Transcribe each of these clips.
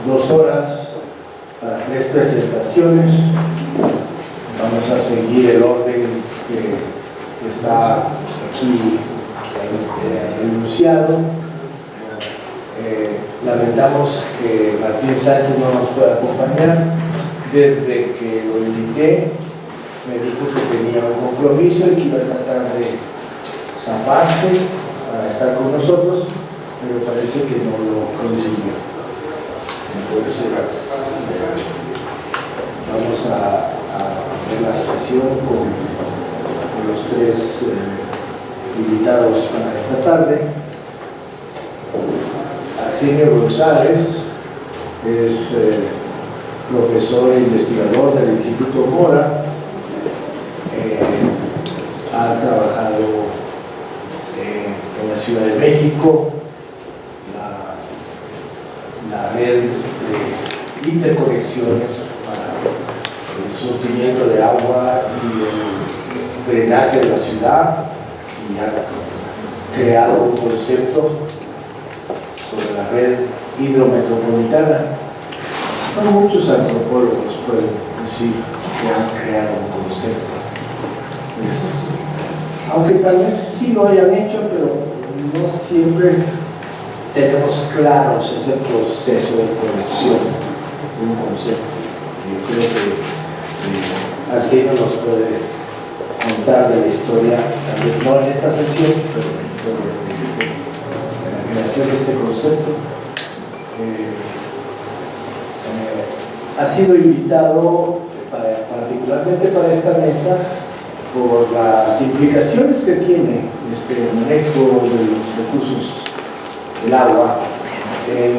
2 horas para 3 presentaciones. Vamos a seguir el orden que está aquí enunciado. Lamentamos que Martín Sánchez no nos pueda acompañar. Desde que lo invité, me dijo que tenía un compromiso y que iba a tratar de zafarse para estar con nosotros, pero parece que no lo consiguió. Entonces, vamos a ver la sesión con los 3 invitados para esta tarde. Arsenio González es profesor e investigador del Instituto Mora. Ha trabajado en la Ciudad de México, la red de interconexiones para el surtimiento de agua y el drenaje de la ciudad, y ha creado un concepto sobre la red hidrometropolitana. No muchos antropólogos pueden decir que han creado un concepto. Aunque tal vez sí lo hayan hecho, pero no siempre tenemos claros ese proceso de conexión de un concepto. Yo creo que Arsenio nos puede contar de la historia, tal vez no en esta sesión, pero en la historia de la creación de este concepto. Ha sido invitado particularmente para esta mesa por las implicaciones que tiene este manejo de los recursos del agua en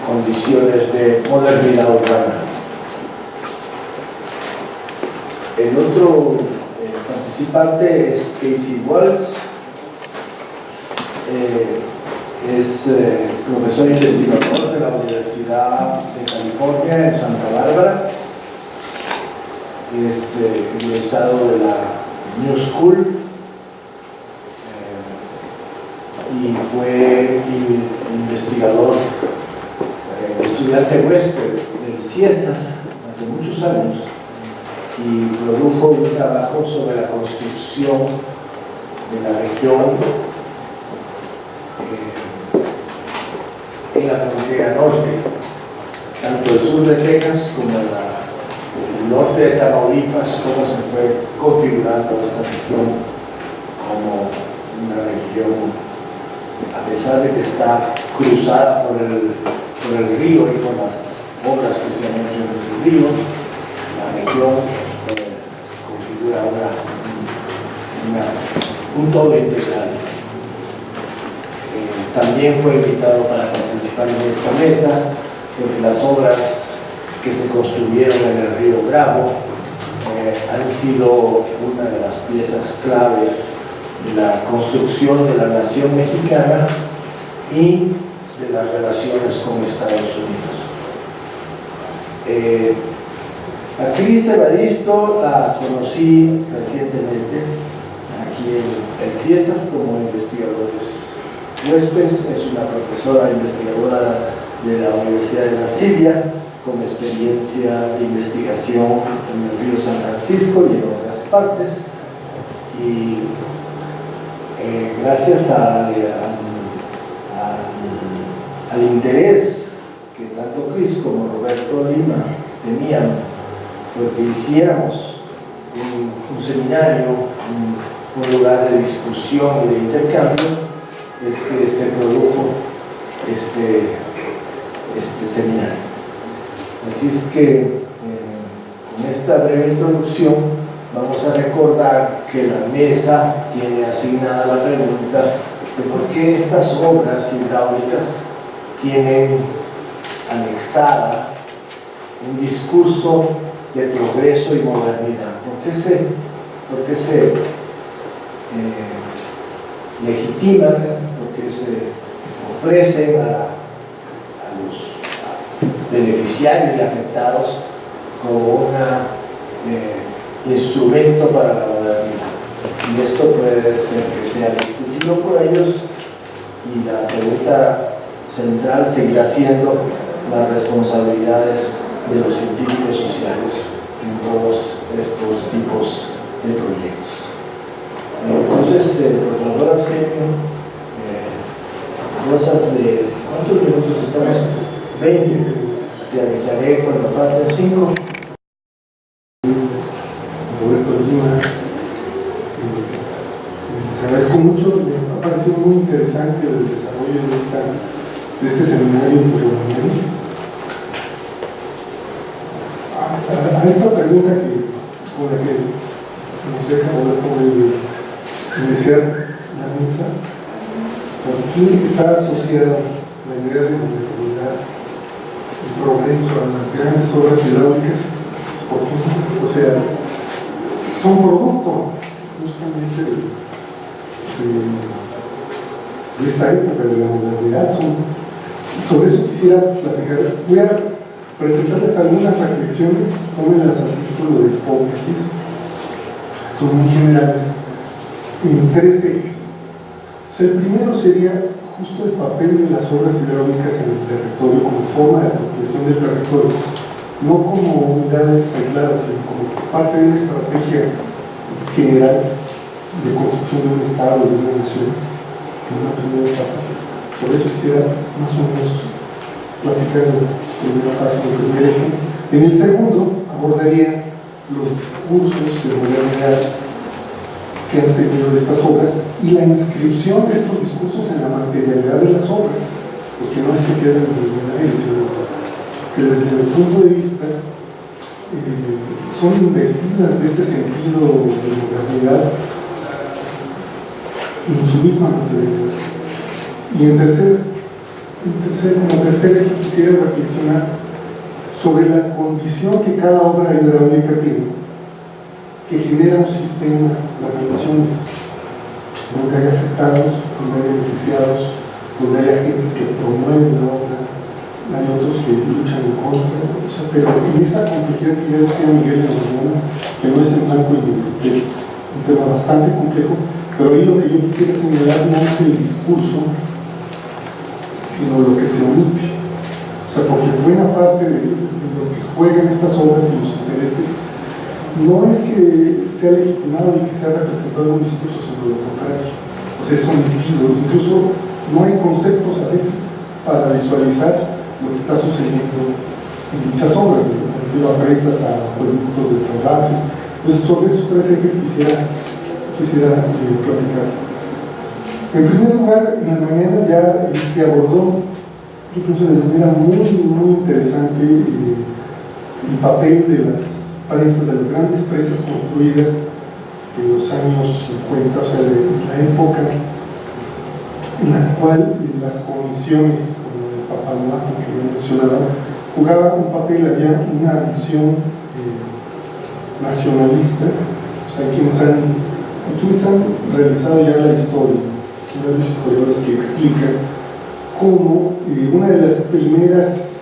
condiciones de modernidad urbana. El otro participante es Casey Walsh. Es profesor investigador de la Universidad de California en Santa Bárbara. Es egresado de la New School y fue investigador, estudiante huésped del CIESAS hace muchos años, y produjo un trabajo sobre la construcción de la región en la frontera norte, tanto el sur de Texas como el norte de Tamaulipas, cómo se fue configurando esta región como una región, a pesar de que está cruzada por el río y por las obras que se han hecho en el río, la región configura un todo integral. También fue invitado para participar en esta mesa, porque las obras que se construyeron en el río Bravo han sido una de las piezas claves de la construcción de la nación mexicana y de las relaciones con Estados Unidos. A Cris Evaristo la conocí recientemente aquí en CIESAS como investigadores huéspedes. Es una profesora investigadora de la Universidad de Brasilia, con experiencia de investigación en el río San Francisco y en otras partes. Y gracias al interés que tanto Cris como Roberto Lima tenían, porque hiciéramos un seminario, un lugar de discusión y de intercambio, es que se produjo este seminario. Así es que con esta breve introducción vamos a recordar que la mesa tiene asignada la pregunta de por qué estas obras hidráulicas tienen anexada un discurso de progreso y modernidad. ¿Por qué se legitiman, por qué se ofrecen a los beneficiarios y afectados como un instrumento para la modernidad? Y esto puede ser que sea discutido por ellos, y la pregunta central seguirá siendo las responsabilidades de los científicos sociales en todos estos tipos de proyectos. Entonces, profesor Arsenio, cosas de... ¿Cuántos minutos estamos? 20. Te avisaré cuando falten 5. Roberto Lima, les agradezco mucho, me ha parecido muy interesante el desarrollo de este seminario por a esta pregunta con la que nos deja Roberto iniciar la mesa, ¿por qué está asociada la idea de modernidad, el progreso a las grandes obras hidráulicas? ¿Por qué? O sea, son producto justamente de esta época de la modernidad. Sobre eso quisiera platicar. Voy a presentarles algunas reflexiones, tómenlas a título de hipótesis, son muy generales, en 3 ejes. O sea, el primero sería justo el papel de las obras hidráulicas en el territorio como forma de apropiación del territorio, no como unidades aisladas, sino como parte de una estrategia general de construcción de un Estado, de una nación, en una primera etapa. Por eso quisiera más o menos platicar en la primera parte del primer eje. En el segundo abordaría los discursos de modernidad que han tenido estas obras y la inscripción de estos discursos en la materialidad de las obras, porque no es que queden en el aire, sino que desde el punto de vista son investidas de este sentido de modernidad en su misma materialidad. Y como tercer eje quisiera reflexionar sobre la condición que cada obra hidráulica tiene, que genera un sistema de relaciones donde hay afectados, donde hay beneficiados, donde hay agentes que promueven la obra, hay otros que luchan en contra, o sea, pero en esa complejidad que ya decía Miguel en la mañana, que no es en blanco y negro, es un tema bastante complejo, pero ahí lo que yo quisiera señalar no es el discurso, sino lo que se omite. O sea, porque buena parte de lo que juegan estas obras y los intereses no es que sea legitimado ni que sea representado en un discurso, sino lo contrario. O sea, es omitido, incluso no hay conceptos a veces para visualizar lo que está sucediendo en dichas obras, de a presas, a productos de trasvase. Entonces, sobre esos 3 ejes quisiera platicar. En primer lugar, en la mañana ya se abordó, yo pienso de manera muy interesante, el papel de las presas, de las grandes presas construidas en los años 50, o sea, de la época en la cual las comisiones, como el Papaloapan que yo mencionaba, jugaba un papel, había una visión nacionalista. O sea, quienes han realizado ya la historia, varios historiadores que explican cómo una de las primeras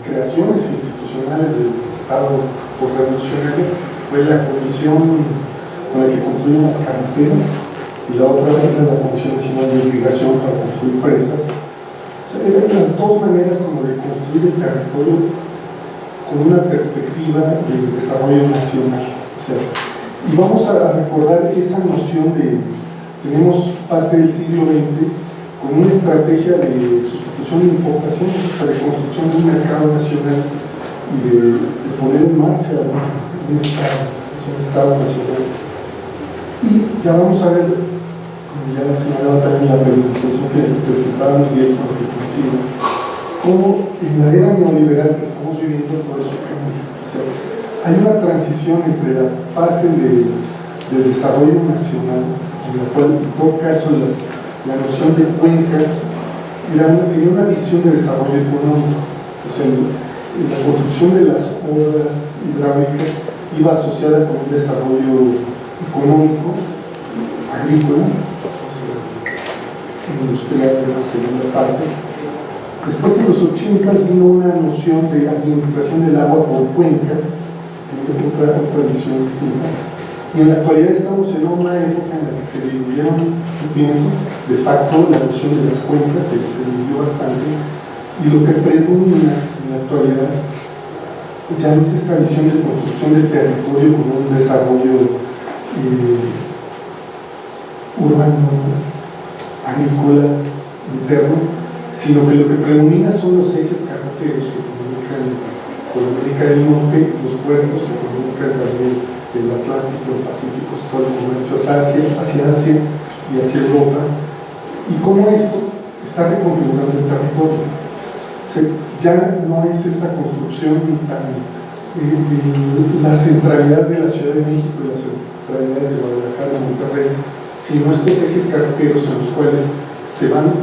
creaciones institucionales del Estado posrevolucionario fue la comisión con la que construyen las carreteras, y la otra era la Comisión Nacional de Irrigación para construir presas. O sea, eran las dos maneras como de construir el territorio con una perspectiva del desarrollo nacional. O sea, y vamos a recordar esa noción de, tenemos parte del siglo XX con una estrategia de sustitución de importaciones, o sea, de construcción de un mercado nacional y de poner en marcha un Estado nacional. Y ya vamos a ver, como ya señalaba también la periodización que presentábamos bien con lo que consigo, cómo en la era neoliberal que estamos viviendo todo eso cambia. O sea, hay una transición entre la fase de desarrollo nacional, en la cual en todo caso la noción de cuenca tenía una visión de desarrollo económico. O sea, la construcción de las obras hidráulicas iba asociada con un desarrollo económico, agrícola, o sea, industrial en la segunda parte. Después en los 80 vino una noción de administración del agua por cuenca, otra visión distinta. Y en la actualidad estamos en una época en la que se diluyeron, yo pienso, de facto la noción de las cuencas, se dividió bastante, y lo que predomina en la actualidad ya no es esta visión de construcción del territorio como un desarrollo urbano, agrícola, interno, sino que lo que predomina son los ejes carreteros que comunican con América del Norte, los puertos que comunican también el Atlántico, el Pacífico, todo el comercio hacia Asia y hacia Europa, y cómo esto está reconfigurando el territorio. O sea, ya no es esta construcción tan la centralidad de la Ciudad de México y las centralidades de Guadalajara y Monterrey, sino estos ejes carreteros en los cuales se van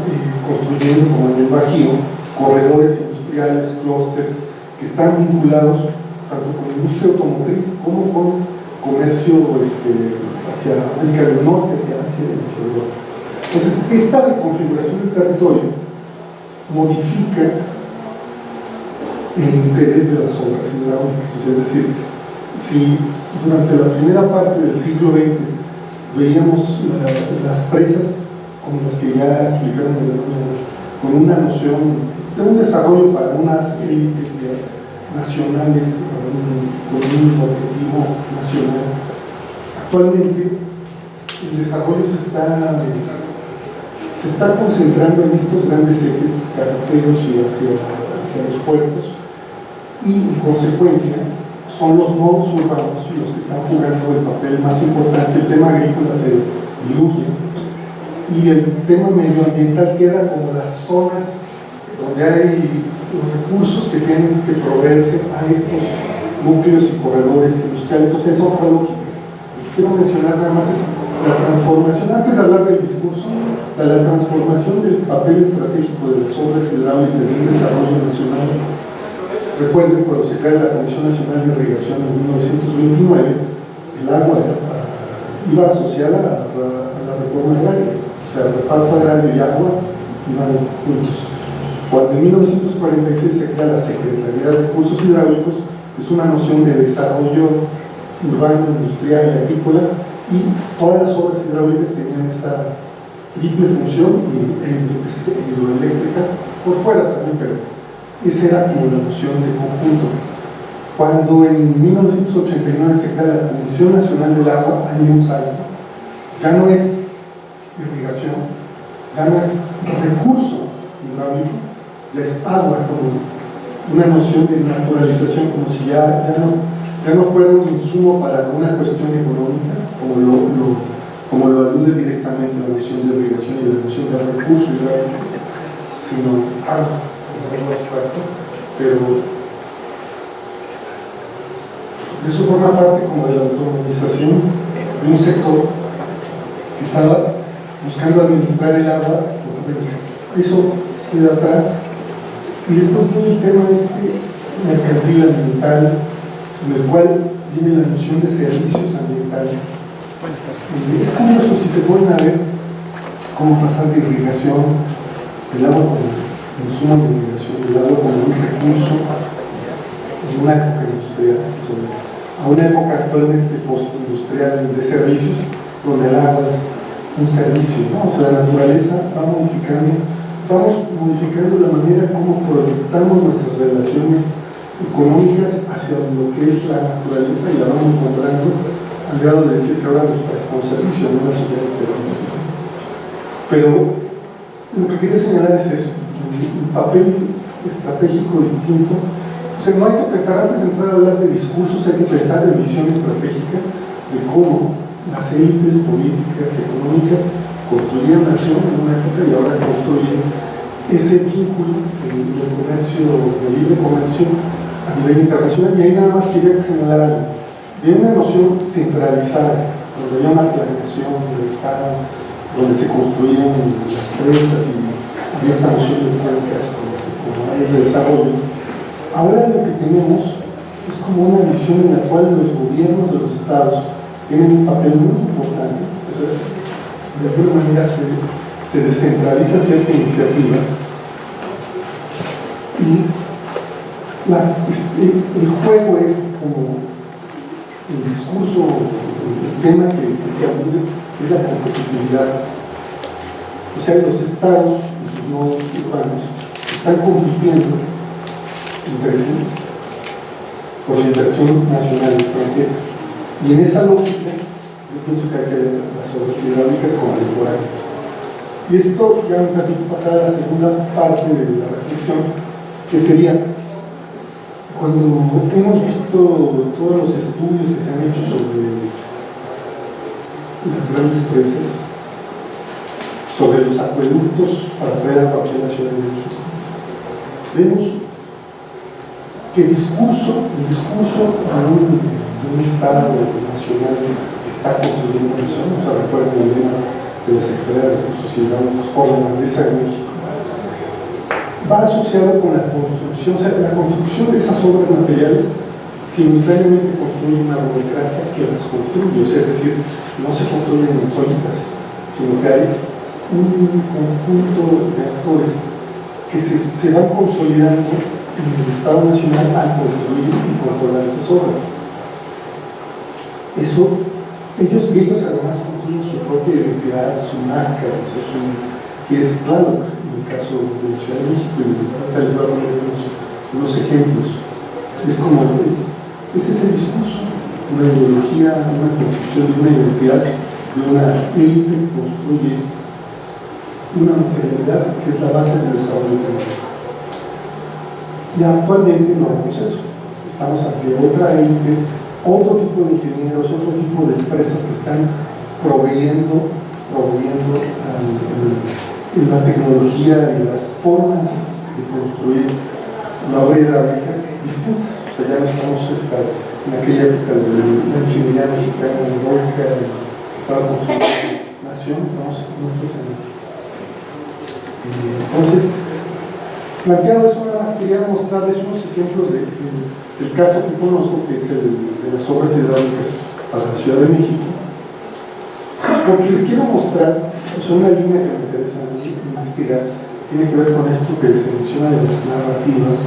construyendo, como en el Bajío, corredores industriales, clústeres, que están vinculados tanto con la industria automotriz como con comercio hacia América del Norte, hacia Asia y hacia Europa. Entonces, esta reconfiguración del territorio modifica el interés de las obras hidráulicas. Es decir, si durante la primera parte del siglo XX veíamos las presas como las que ya explicaron con una noción de un desarrollo para unas élites nacionales, con un objetivo nacional, actualmente el desarrollo se está concentrando en estos grandes ejes carreteros y hacia los puertos, y en consecuencia son los nodos urbanos los que están jugando el papel más importante. El tema agrícola se diluye y el tema medioambiental queda como las zonas donde hay los recursos que tienen que proveerse a estos núcleos y corredores industriales. O sea, es otra lógica. Lo que quiero mencionar nada más es la transformación, antes de hablar del discurso, o sea, la transformación del papel estratégico de las obras hidráulicas y el desarrollo nacional. Recuerden, cuando se crea la Comisión Nacional de Irrigación en 1929, el agua iba asociada a la reforma agraria, o sea, el reparto agrario y agua iban juntos. Cuando en 1946 se crea la Secretaría de Recursos Hidráulicos, es una noción de desarrollo urbano, industrial y agrícola, y todas las obras hidráulicas tenían esa triple función, y hidroeléctrica por fuera también, pero esa era como la noción de conjunto. Cuando en 1989 se crea la Comisión Nacional del Agua, hay un salto. Ya no es irrigación, ya no es recurso hidráulico, ya es agua, como una noción de naturalización, como si ya no fuera un insumo para una cuestión económica, como lo alude directamente la noción de irrigación y la noción de recurso hidráulico, sino agua, como abstracto, pero eso forma parte como de la autonomización de un sector que estaba buscando administrar el agua. Eso queda atrás, y después viene el tema mercantil ambiental, en el cual viene la noción de servicios ambientales. Es curioso si se pueden ver cómo pasar de irrigación, el agua como insumo de irrigación, el agua como un recurso en una época industrial, a una época actualmente postindustrial de servicios, donde el agua es un servicio, ¿no? O sea, la naturaleza vamos modificando la manera como proyectamos nuestras relaciones económicas hacia lo que es la naturaleza, y la vamos encontrando al grado de decir que ahora nos presta un servicio, no una sociedad de servicios. Pero lo que quería señalar es eso, un papel estratégico distinto. O sea, no hay que pensar, antes de entrar a hablar de discursos, hay que pensar en visión estratégica de cómo las élites políticas, económicas, construían nación en una época y ahora construyen ese vínculo del comercio, del libre comercio a nivel internacional. Y ahí nada más quería señalar algo de una noción centralizada, donde había una planeación del Estado, donde se construían las presas y había esta noción de cuencas como áreas de desarrollo. Ahora lo que tenemos es como una visión en la cual los gobiernos de los estados tienen un papel muy importante. O sea, de alguna manera se descentraliza cierta iniciativa, y el juego es como el discurso, el tema que se alude es la competitividad. O sea, los estados y sus nodos urbanos están compitiendo entre sí por la inversión nacional y extranjera. Y en esa lógica, yo pienso que hay que ver las obras hidráulicas contemporáneas. Y esto ya me permite pasar a la segunda parte de la reflexión, que sería, cuando hemos visto todos los estudios que se han hecho sobre las grandes presas, sobre los acueductos para traer agua aquí a la Ciudad de México, vemos que el discurso de un Estado nacional que está construyendo eso, o sea, recuerden el lema de la Secretaría de Recursos Hidráulicos por la Grandeza de México, va asociado con la construcción, o sea, la construcción de esas obras materiales simultáneamente construye una burocracia que las construye, o sea, es decir, no se construyen solitas, sino que hay un conjunto de actores que se van consolidando en el Estado Nacional al construir y controlar esas obras. Ellos además construyen su propia identidad, su máscara, o sea, que es claro, en el caso de la Ciudad de México, y les voy a poner unos ejemplos. Ese es el discurso, una ideología, una construcción de una identidad, de una élite que construye una materialidad que es la base del desarrollo económico. Y actualmente no vemos eso. Estamos ante otra élite, otro tipo de ingenieros, otro tipo de empresas que están proveyendo la tecnología y las formas de construir la obra hidráulica distintas. O sea, ya no estamos en aquella época de la ingeniería mexicana, heroica, que estaba construyendo nación, estamos en entonces, planteado eso, nada más quería mostrarles unos ejemplos del caso que conozco, que es el de las obras hidráulicas para la Ciudad de México, porque les quiero mostrar, es una línea que me interesa investigar, tiene que ver con esto que se menciona de las narrativas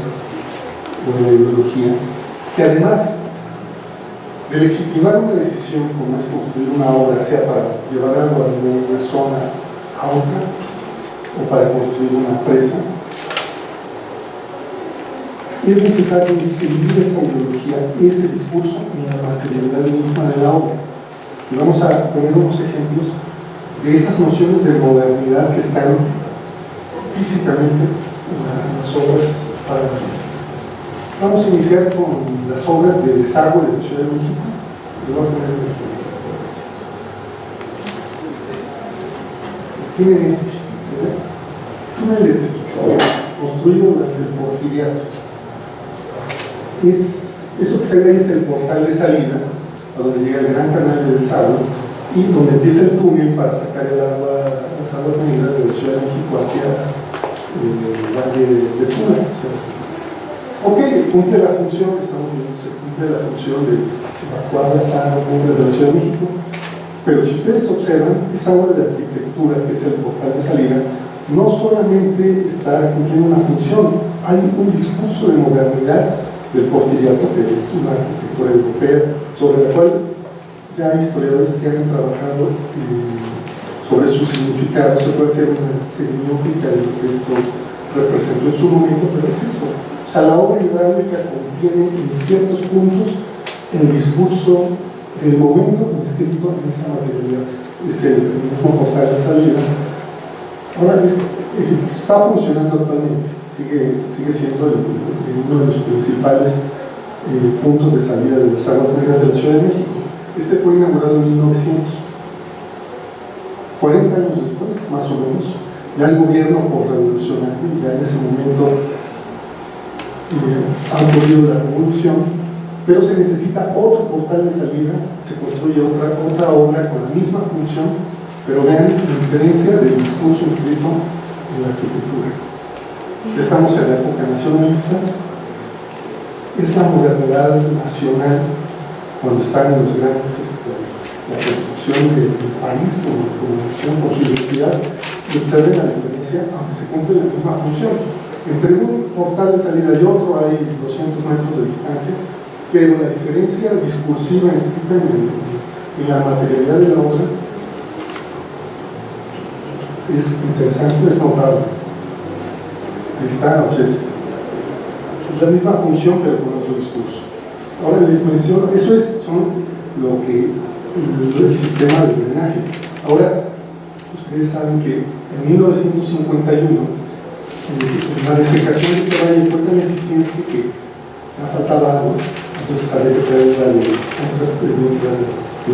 o de la ideología, que además de legitimar una decisión como es construir una obra, sea para llevar agua de una zona a otra, o para construir una presa, es necesario inscribir esa ideología, ese discurso en la materialidad misma de la obra. Y vamos a poner unos ejemplos de esas nociones de modernidad que están físicamente en las obras para nosotros. Vamos a iniciar con las obras de desagüe de la Ciudad de México. Les voy a poner un ejemplo. Tienen este. Túnel de Tequixtla, construido durante el Porfiriato. Eso que se ve es el portal de salida, a donde llega el gran canal de desagüe, y donde empieza el túnel para sacar el agua, las aguas negras de la Ciudad de México hacia el valle de Tula. O sea, ok, cumple la función, estamos viendo, se cumple la función de evacuar las aguas negras de la Ciudad de México, pero si ustedes observan, esa obra de arquitectura, que es el portal de salida, no solamente está cumpliendo una función, hay un discurso de modernidad del Porfiriato, que es una arquitectura europea, sobre la cual ya hay historiadores que han trabajado sobre su significado. Se puede hacer una semiótica de lo que esto representó en su momento, pero es eso. O sea, la obra hidráulica contiene en ciertos puntos el discurso del momento inscrito en esa materialidad. Es el mismo portal de salida. Ahora, está funcionando actualmente, sigue siendo uno de los principales puntos de salida de las aguas negras de la Ciudad de México. Este fue inaugurado en 1900. 40 años después, más o menos, ya el gobierno por revolucionario, ya en ese momento ha ocurrido la revolución, pero se necesita otro portal de salida, se construye otra obra con la misma función, pero vean la diferencia del discurso escrito en la arquitectura. Estamos en la época nacionalista, es la modernidad nacional cuando están en los grandes, la construcción del país como nación, por su identidad, y observen la diferencia, aunque se cumple la misma función. Entre un portal de salida y otro hay 200 metros de distancia, pero la diferencia discursiva escrita en la materialidad de la obra es interesante, es notable. Ahí está, o sea, es la misma función pero con otro discurso. Ahora les menciono, eso son lo que el sistema de drenaje. Ahora, ustedes saben que en 1951 la desecación de este valle fue tan eficiente que faltaba agua, entonces había que traerla de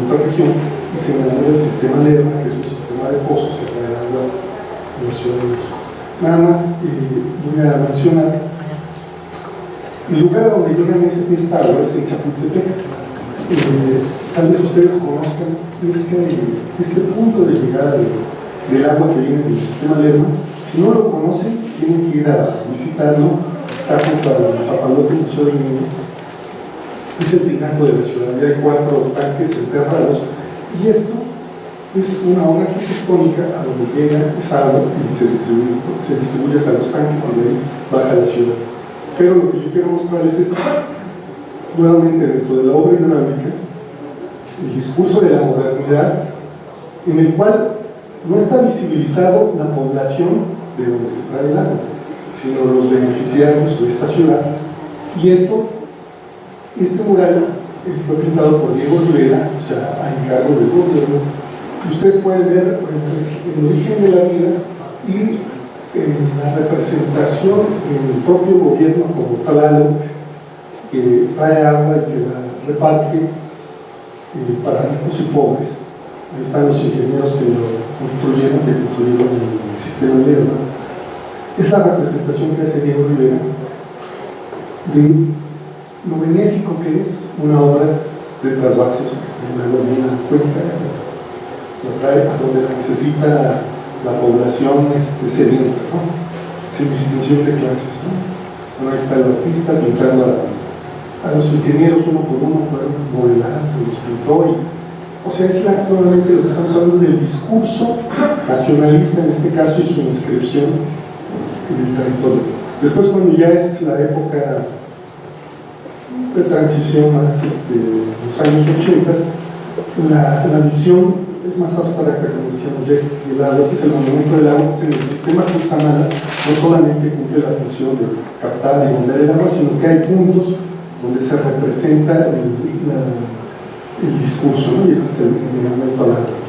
otra región y se inauguró el sistema Lerma, que es un sistema de pozos que trae agua en la Ciudad de México. Nada más voy a mencionar el lugar a donde llegan esta agua es en Chapultepec. Tal vez ustedes conozcan este punto de llegada del agua que viene del sistema Lerma. Si no lo conocen, tienen que ir a visitarlo. Está junto al Zapalote Museo del Niño. Es el tinaco de la ciudad. Ya hay 4 tanques enterrados. Y esto es una obra arquitectónica a donde llega esa agua y se distribuye hacia los tanques y de ahí baja a la ciudad. Pero lo que yo quiero mostrarles es, nuevamente dentro de la obra hidráulica, el discurso de la modernidad, en el cual no está visibilizado la población de donde se trae el agua, sino los beneficiarios de esta ciudad. Y este mural fue pintado por Diego Rivera, o sea, a encargo del gobierno. Y ustedes pueden ver el origen de la vida y la representación en el propio gobierno como Tlaloc, que trae agua y que la reparte para ricos y pobres. Ahí están los ingenieros que lo construyeron el sistema Lerma. Es la representación que hace Diego Rivera de lo benéfico que es una obra de trasvases, una cuenca, lo trae a donde la necesita la población sedienta, ¿no? Sin distinción de clases, ¿no? Ahí está el artista pintando a los ingenieros uno por uno, fueron modelando, los pintó o sea, es nuevamente lo que estamos hablando del discurso nacionalista en este caso y su inscripción en el territorio. Después, cuando ya es la época de transición más los años 80, la visión es más abstracta, como decíamos, ya es el agua. Este es el monumento del agua. En el sistema Cutzamala no solamente cumple la función de captar y bombear el agua, sino que hay puntos donde se representa el discurso, ¿no? Y este es el monumento al agua.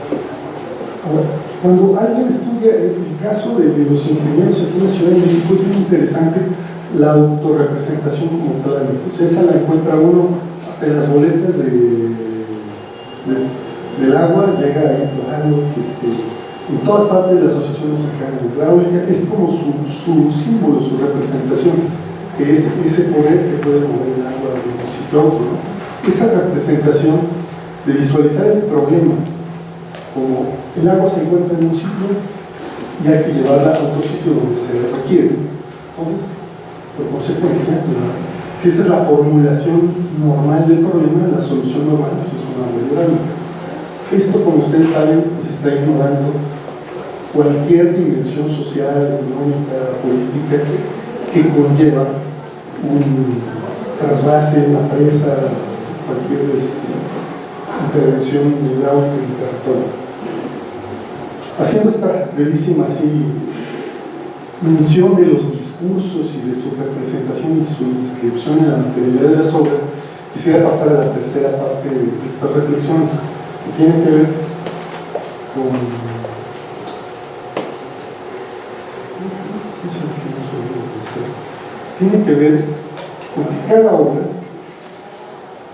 Ahora, cuando alguien estudia el caso de los ingenieros aquí en la Ciudad de México, es muy interesante la autorrepresentación como tal. O sea, esa la encuentra uno hasta en las boletas del agua, llega ahí, claro, en todas partes de la Asociación Mexicana Hidráulica, es como su símbolo, su representación, que es ese poder que puede mover el agua de un sitio a otro, ¿no? Esa representación de visualizar el problema como el agua se encuentra en un sitio y hay que llevarla a otro sitio donde se requiere. Entonces, por consecuencia, si esa es la formulación normal del problema, la solución normal es una obra hidráulica. Esto, como ustedes saben, pues está ignorando cualquier dimensión social, económica, política que conlleva un trasvase, una presa, cualquier intervención hidráulica en el territorio. Haciendo esta brevísima mención de los discursos y de su representación y su inscripción en la materialidad de las obras, quisiera pasar a la tercera parte de estas reflexiones, que tienen que ver con que cada obra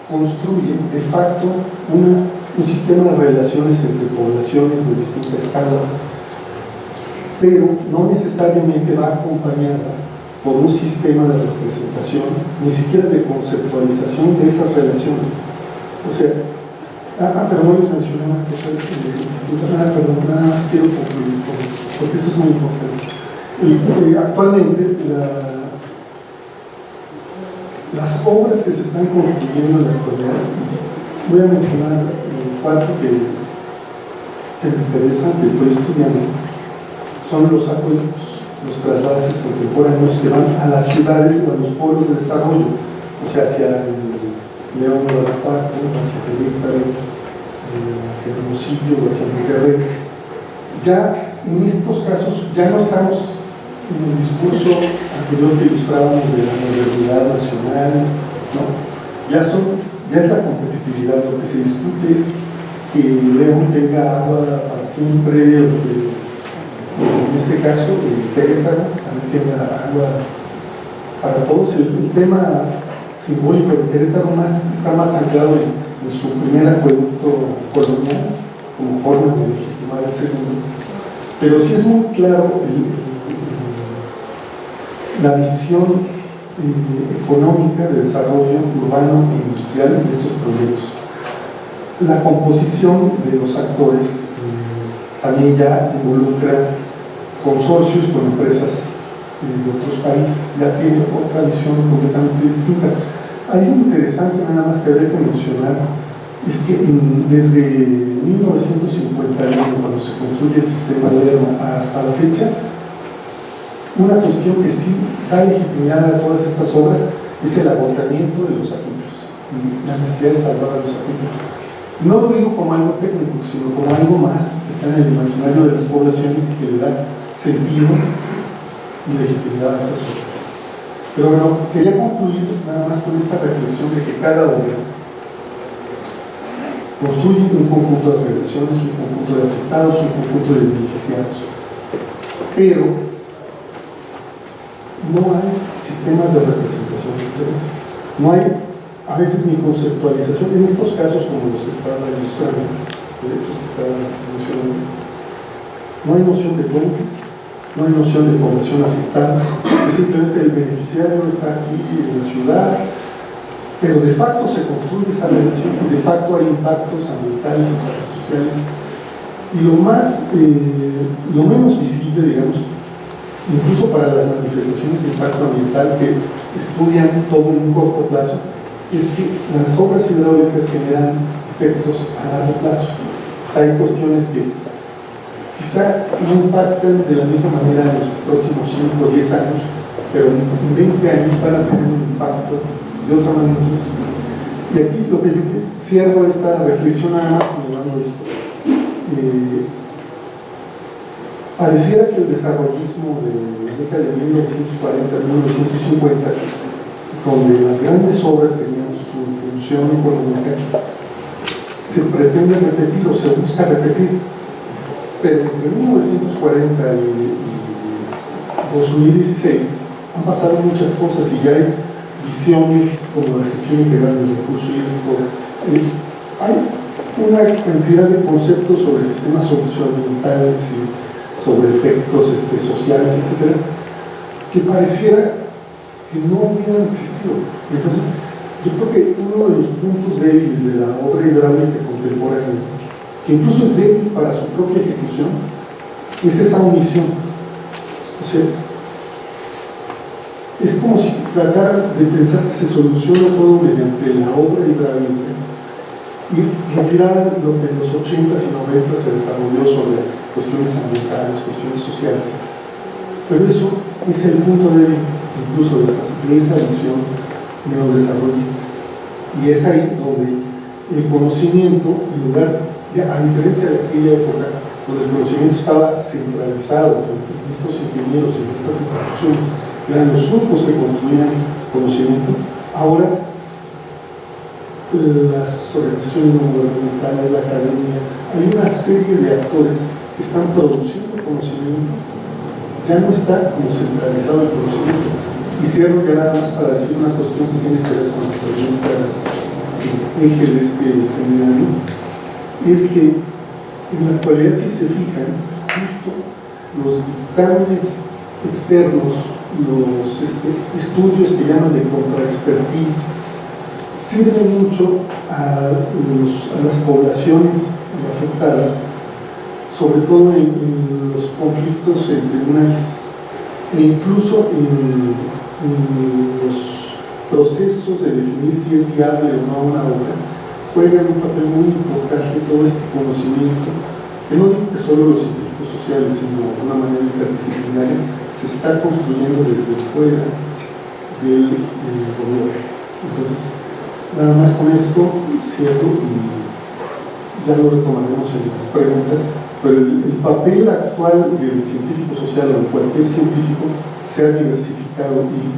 construye de facto un sistema de relaciones entre poblaciones de distinta escala, pero no necesariamente va acompañada por un sistema de representación, ni siquiera de conceptualización de esas relaciones. O sea, pero no les mencioné una cosa distinta. Perdón, nada más quiero concluir con esto, porque esto es muy importante. Actualmente, las obras que se están construyendo en la actualidad, voy a mencionar 4 que me interesan, que estoy estudiando, son los acueductos, los trasvases contemporáneos que van a las ciudades o a los polos de desarrollo, o sea, hacia el León, Guanajuato, hacia Querétaro, hacia Hermosillo, hacia Monterrey. Ya en estos casos ya no estamos en el discurso anterior que ilustrábamos de la modernidad nacional, ¿no? Ya es la competitividad, lo que se discute es que León tenga agua para siempre, o que, en este caso, Querétaro también tenga agua para todos. El tema simbólico de Querétaro está más anclado en su primer acueducto colonial, como forma de legitimar el segundo. Pero sí es muy claro la visión económica de desarrollo urbano e industrial de estos proyectos. La composición de los actores también ya involucra consorcios con empresas de otros países, ya tiene otra visión completamente distinta. Hay algo interesante nada más que habría que mencionar, es que desde 1951, cuando se construye el sistema Lerma hasta la fecha, una cuestión que sí da legitimidad a todas estas obras es el agotamiento de los acuíferos, la necesidad de salvar a los acuíferos. No lo digo como algo técnico, sino como algo más que está en el imaginario de las poblaciones y que le da sentido y legitimidad a estas obras. Pero bueno, quería concluir nada más con esta reflexión de que cada obra construye un conjunto de relaciones, un conjunto de afectados, un conjunto de beneficiados. Pero no hay sistemas de representación de intereses. No hay a veces ni conceptualización en estos casos como los que estaban ilustrando, derechos que estaban mencionando. No hay noción de puente, no hay noción de población afectada, es simplemente el beneficiario está aquí en la ciudad, pero de facto se construye esa relación y de facto hay impactos ambientales, impactos sociales, y lo menos visible, digamos, incluso para las manifestaciones de impacto ambiental que estudian todo en un corto plazo, es que las obras hidráulicas generan efectos a largo plazo. Hay cuestiones que quizá no impactan de la misma manera en los próximos 5 o 10 años, pero en 20 años van a tener un impacto de otra manera. Y aquí lo que yo cierro esta reflexión nada más señalando esto. Pareciera que el desarrollismo de la década de 1940 a 1950, donde las grandes obras tenían su función económica, se pretende repetir o se busca repetir, pero entre 1940 y 2016 han pasado muchas cosas y ya hay visiones como la gestión integral del recurso hídrico. Hay una cantidad de conceptos sobre sistemas socioambientales y sobre efectos sociales, etcétera, que pareciera que no hubieran existido. Entonces, yo creo que uno de los puntos débiles de la obra hidráulica contemporánea, que incluso es débil para su propia ejecución, es esa omisión. O sea, es como si tratara de pensar que se soluciona todo mediante la obra hidráulica y retirar lo que en los 80s y 90s se desarrolló sobre cuestiones ambientales, cuestiones sociales. Pero eso es el punto débil incluso de esa visión neodesarrollista. Y es ahí donde el conocimiento, en lugar de, a diferencia de aquella época, donde el conocimiento estaba centralizado en estos ingenieros y en estas instituciones, eran los únicos que construían conocimiento, ahora las organizaciones no gubernamentales, la academia, hay una serie de actores que están produciendo conocimiento, ya no está como centralizado el conocimiento. Y cierro ya nada más para decir una cuestión que tiene que ver con la pregunta eje de este seminario, es que en la actualidad, si se fijan, justo los dictámenes externos, los estudios que llaman de contraexpertise, sirven mucho a las poblaciones afectadas, sobre todo en los conflictos en tribunales e incluso en los procesos de definir si es viable o no una obra, juegan un papel muy importante todo este conocimiento, que no digo que solo los científicos sociales, sino de una manera interdisciplinaria, se está construyendo desde fuera del gobierno. Entonces, nada más con esto cierro y ya lo retomaremos en las preguntas. Pero el papel actual del científico social o de cualquier científico se ha diversificado y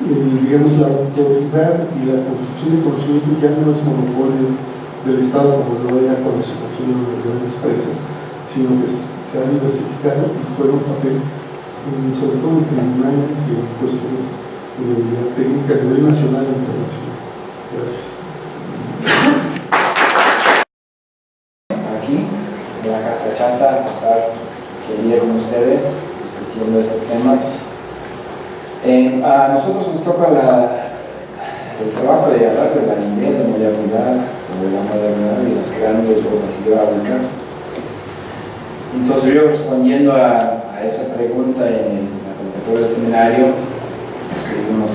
digamos, la autoridad y la construcción de conocimiento ya no es monopolio del Estado como lo era cuando se construyeron las grandes empresas, sino que se ha diversificado y juega un papel, sobre todo en tribunales y en cuestiones de habilidad técnica a nivel nacional e internacional. Gracias. Aquí, en la Casa Chanta, pasar el día con ustedes, discutiendo estos temas. A nosotros nos toca el trabajo de hablar de la idea de modernidad, y las grandes obras hidráulicas. Entonces yo, respondiendo a esa pregunta en la convocatoria del seminario, escribimos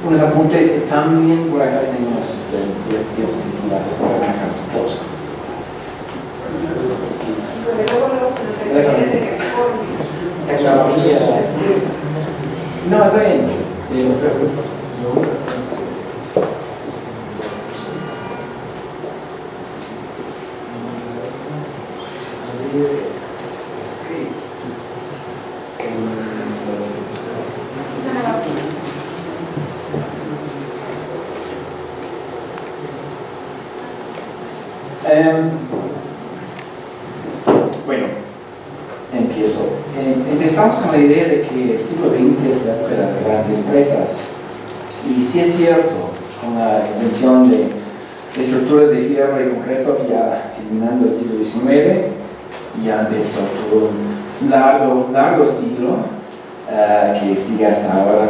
unos apuntes que también por acá tenemos diapositivas de Granja Tosco. Tecnología. No, está bien. Bueno, empiezo. Empezamos con la idea de que el siglo XX es la época de las grandes empresas. Y sí es cierto, con la invención de estructuras de fierro y concreto ya terminando el siglo XIX, ya empezó todo un largo siglo que sigue hasta ahora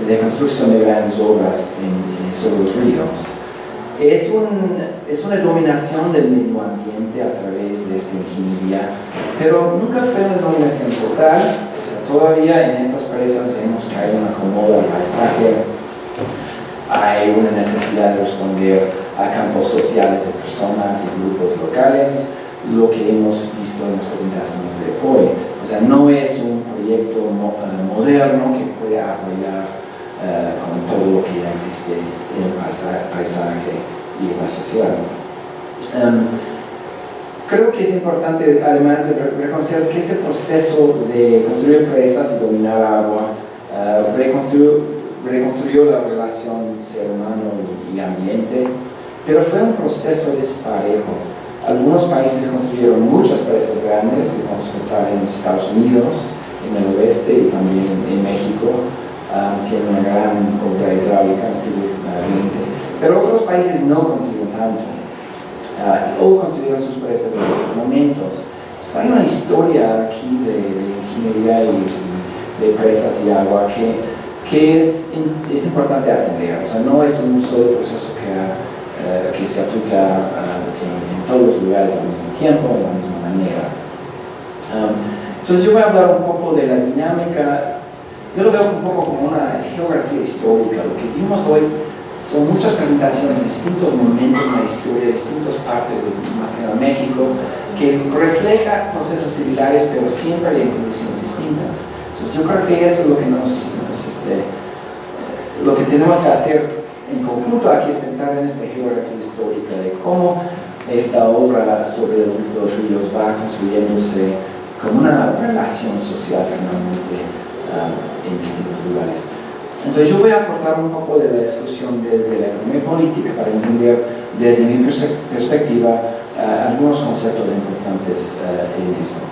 de construcción de grandes obras sobre los ríos. Es una dominación del medio ambiente a través de esta ingeniería, pero nunca fue una dominación total. O sea, todavía en estas presas vemos que hay un acomodo al paisaje, hay una necesidad de responder a campos sociales de personas y grupos locales, lo que hemos visto en las presentaciones de hoy. O sea, no es un proyecto moderno que puede apoyar con todo lo que ya existe en el paisaje y en la sociedad. Creo que es importante, además de reconocer que este proceso de construir presas y dominar agua reconstruyó la relación ser humano y ambiente, pero fue un proceso desparejo. Algunos países construyeron muchas presas grandes, vamos a pensar en los Estados Unidos, en el oeste y también en México. Tiene una gran obra hidráulica en el siglo XX, pero otros países no construyeron tanto, o construyeron sus presas en otros momentos. Entonces, hay una historia aquí de ingeniería y de presas y agua que es importante atender. O sea, no es un solo proceso que se aplica en todos los lugares al mismo tiempo, de la misma manera. Entonces yo voy a hablar un poco de la dinámica. Yo lo veo un poco como una geografía histórica. Lo que vimos hoy son muchas presentaciones de distintos momentos en la historia, de distintas partes de más que nada México, que refleja procesos similares, pero siempre en condiciones distintas. Entonces yo creo que eso es lo que lo que tenemos que hacer en conjunto aquí es pensar en esta geografía histórica de cómo esta obra sobre los ríos va construyéndose como una relación social finalmente en distintos lugares. Entonces yo voy a aportar un poco de la discusión desde la economía política para entender desde mi perspectiva algunos conceptos importantes en esto.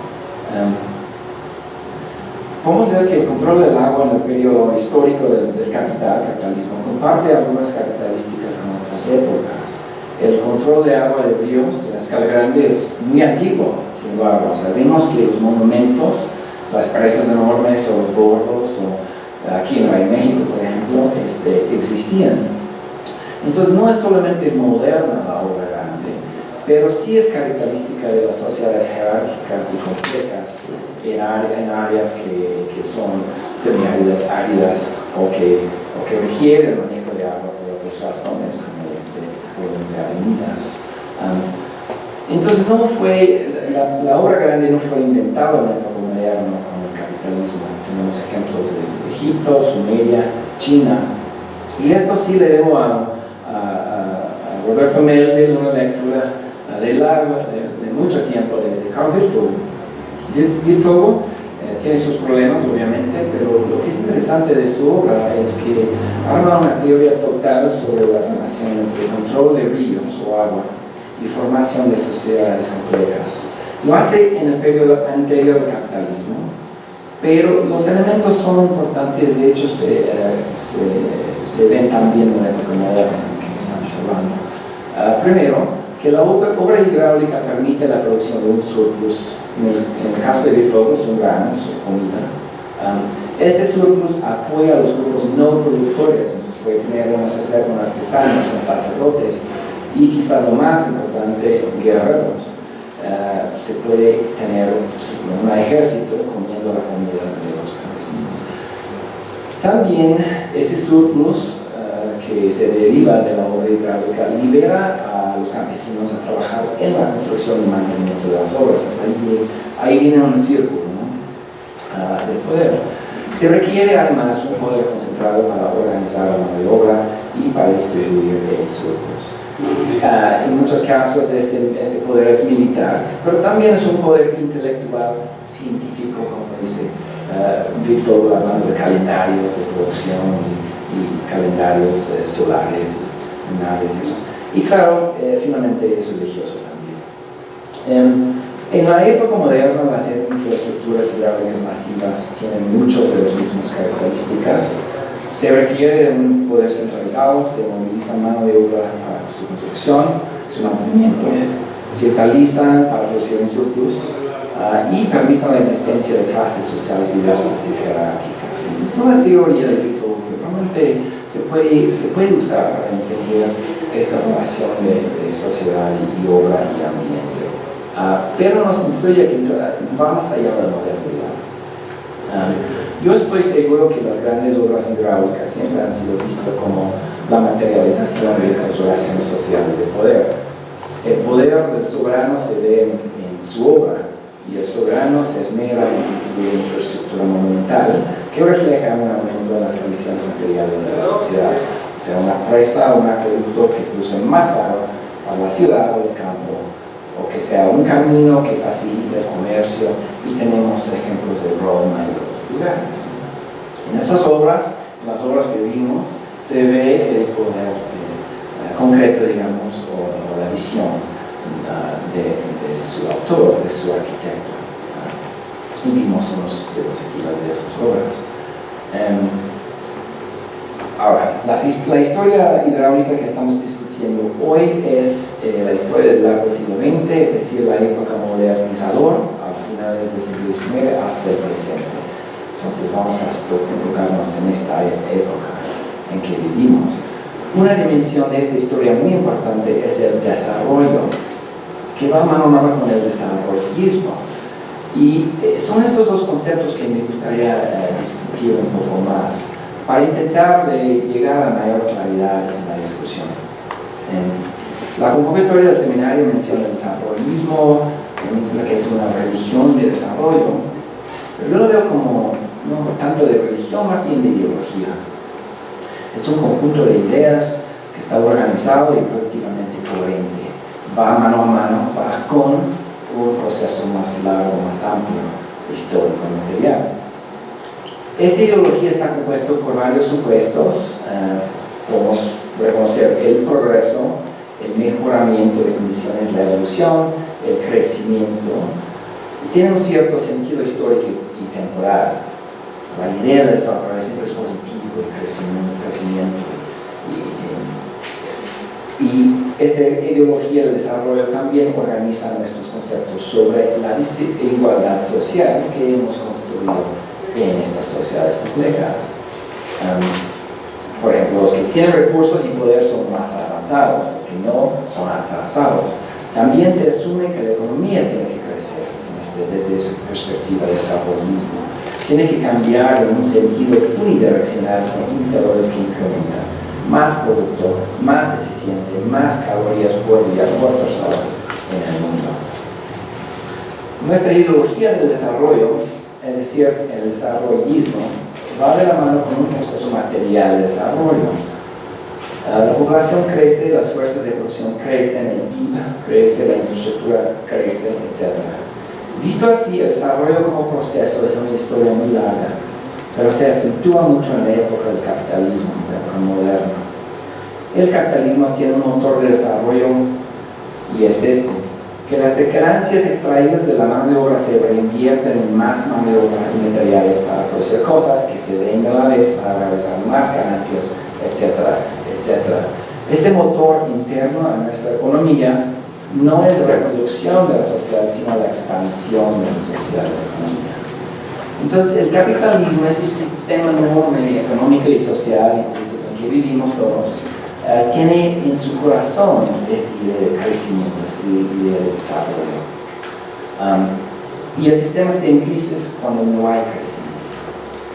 Podemos ver que el control del agua en el periodo histórico del capitalismo comparte algunas características con otras épocas. El control de agua de ríos a escala grande es muy antiguo, sin embargo. Sabemos que los monumentos, las presas enormes o los bordos, o aquí en Valle de México, por ejemplo, existían. Entonces no es solamente moderna la obra grande, pero sí es característica de las sociedades jerárquicas y complejas en áreas que son semiáridas, áridas o que requieren el manejo de agua por otras razones, como de avenidas. Entonces no fue, la obra grande no fue inventada en la época moderna con el capitalismo. Tenemos ejemplos de Egipto, Sumeria, China, y esto sí le debo a Roberto Melville una lectura de mucho tiempo de Carl Wittfogel. Wittfogel tiene sus problemas, obviamente, pero lo que es interesante de su obra es que arma una teoría total sobre la relación entre control de ríos o agua y formación de sociedades complejas. Lo hace en el periodo anterior al capitalismo, pero los elementos son importantes, de hecho se ven también en la época moderna que estamos hablando. Primero, que la obra hidráulica permite la producción de un surplus, en el caso de Wittfogel son granos o comida. Ese surplus apoya a los grupos no productores, entonces puede tener una sociedad con artesanos, con sacerdotes y quizás lo más importante, guerreros. Se puede tener un ejército comiendo la comida de los campesinos. También ese surplus que se deriva de la obra hidráulica libera a los campesinos a trabajar en la construcción y mantenimiento de las obras. Ahí viene un círculo, ¿no? De poder. Se requiere además un poder concentrado para organizar la mano de obra y para distribuir el surplus. En muchos casos este poder es militar, pero también es un poder intelectual, científico, como dice Wittfogel, hablando de calendarios de producción y calendarios solares, lunares y eso. Y claro, finalmente es religioso también. En la época moderna, las infraestructuras hidráulicas masivas tienen muchas de las mismas características. Se requiere de un poder centralizado, se moviliza mano de obra para su construcción, su mantenimiento, se utiliza para producir un surplus y permiten la existencia de clases sociales diversas y jerárquicas. Entonces, es una teoría de tipo que realmente se puede usar para entender esta relación de sociedad y obra y ambiente. Pero nos instruye que va más allá de la modernidad. Yo estoy seguro que las grandes obras hidráulicas siempre han sido vistas como la materialización de estas relaciones sociales de poder. El poder del soberano se ve en su obra y el soberano se esmera en construir infraestructura monumental que refleja un aumento en las condiciones materiales de la sociedad. O sea, una presa o un acueducto que cruce más agua para la ciudad o el campo, o que sea un camino que facilite el comercio, y tenemos ejemplos de Roma y otros lugares. En esas obras, en las obras que vimos, se ve el poder concreto, digamos, o la visión de su autor, de su arquitecto. Y vimos unos diapositivas de esas obras. Ahora, la historia hidráulica que estamos discutiendo hoy es la historia del largo siglo XX, es decir, la época modernizadora, a finales del siglo XIX hasta el presente. Entonces vamos a enfocarnos en esta época en que vivimos. Una dimensión de esta historia muy importante es el desarrollo, que va mano a mano con el desarrollismo. Y son estos dos conceptos que me gustaría discutir un poco más, para intentar llegar a mayor claridad en la discusión. La convocatoria del seminario menciona el desarrollismo, menciona que es una religión de desarrollo, pero yo lo veo como no tanto de religión, más bien de ideología. Es un conjunto de ideas que está organizado y prácticamente coherente. Va mano a mano, va con un proceso más largo, más amplio, histórico, material. Esta ideología está compuesta por varios supuestos. Podemos reconocer el progreso, el mejoramiento de condiciones, la evolución, el crecimiento. Y tiene un cierto sentido histórico y temporal. La idea del desarrollo siempre es positivo, el crecimiento. Y esta ideología del desarrollo también organiza nuestros conceptos sobre la desigualdad social que hemos construido en estas sociedades complejas. Por ejemplo, los que tienen recursos y poder son más avanzados, los que no son atrasados. También se asume que la economía tiene que crecer desde esa perspectiva de desarrollismo. Tiene que cambiar en un sentido unidireccional con indicadores que incrementan más producto, más eficiencia, más calorías por día por persona en el mundo. Nuestra ideología del desarrollo, es decir, el desarrollismo, va de la mano con un proceso material de desarrollo. La población crece, las fuerzas de producción crecen, el PIB crece, la infraestructura crece, etc. Visto así, el desarrollo como proceso es una historia muy larga, pero se acentúa mucho en la época del capitalismo, la época moderna. El capitalismo tiene un motor de desarrollo y es este, que las ganancias extraídas de la mano de obra se reinvierten en más mano de obra y materiales para producir cosas que se venden a la vez para realizar más ganancias, etcétera, etcétera. Este motor interno a nuestra economía no es la reproducción de la sociedad, sino la expansión de la sociedad de la economía. Entonces, el capitalismo es este sistema enorme, económico y social en que vivimos todos, tiene en su corazón esta idea de crecimiento, esta idea de desarrollo. Y el sistema está en crisis cuando no hay crecimiento.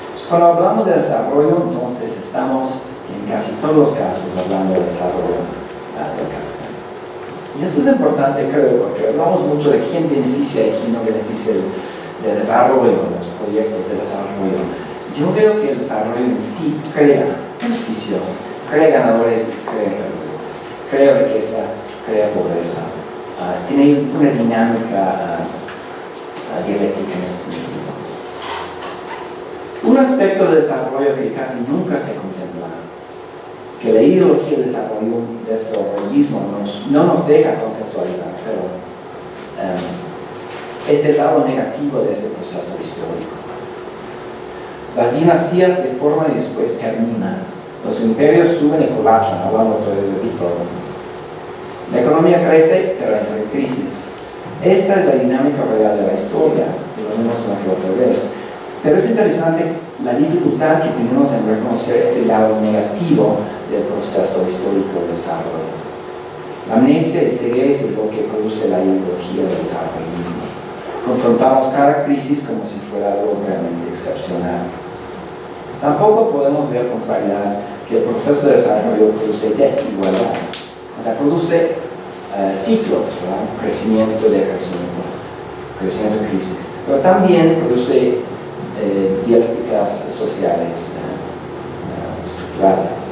Entonces, cuando hablamos de desarrollo, entonces estamos en casi todos los casos hablando de desarrollo del capital. Y eso es importante, creo, porque hablamos mucho de quién beneficia y quién no beneficia del desarrollo, de los proyectos de desarrollo. Yo veo que el desarrollo en sí crea beneficios, crea ganadores y crea perdedores, crea riqueza, crea pobreza. Tiene una dinámica dialéctica en ese sentido. Un aspecto del desarrollo que casi nunca se contempla, que la ideología del desarrollismo no nos deja conceptualizar, pero es el lado negativo de este proceso histórico. Las dinastías se forman y después terminan. Los imperios suben y colapsan, hablando otra vez de Bitcoin. La economía crece, pero entra en crisis. Esta es la dinámica real de la historia, y lo vemos una que otra vez. Pero es interesante la dificultad que tenemos en reconocer ese lado negativo del proceso histórico de desarrollo. La amnesia y ceguez es lo que produce la ideología del desarrollismo. Confrontamos cada crisis como si fuera algo realmente excepcional. Tampoco podemos ver con claridad que el proceso de desarrollo produce desigualdad, o sea, produce ciclos, ¿verdad? Crecimiento, decrecimiento, crecimiento, crisis, pero también produce dialécticas sociales estructurales,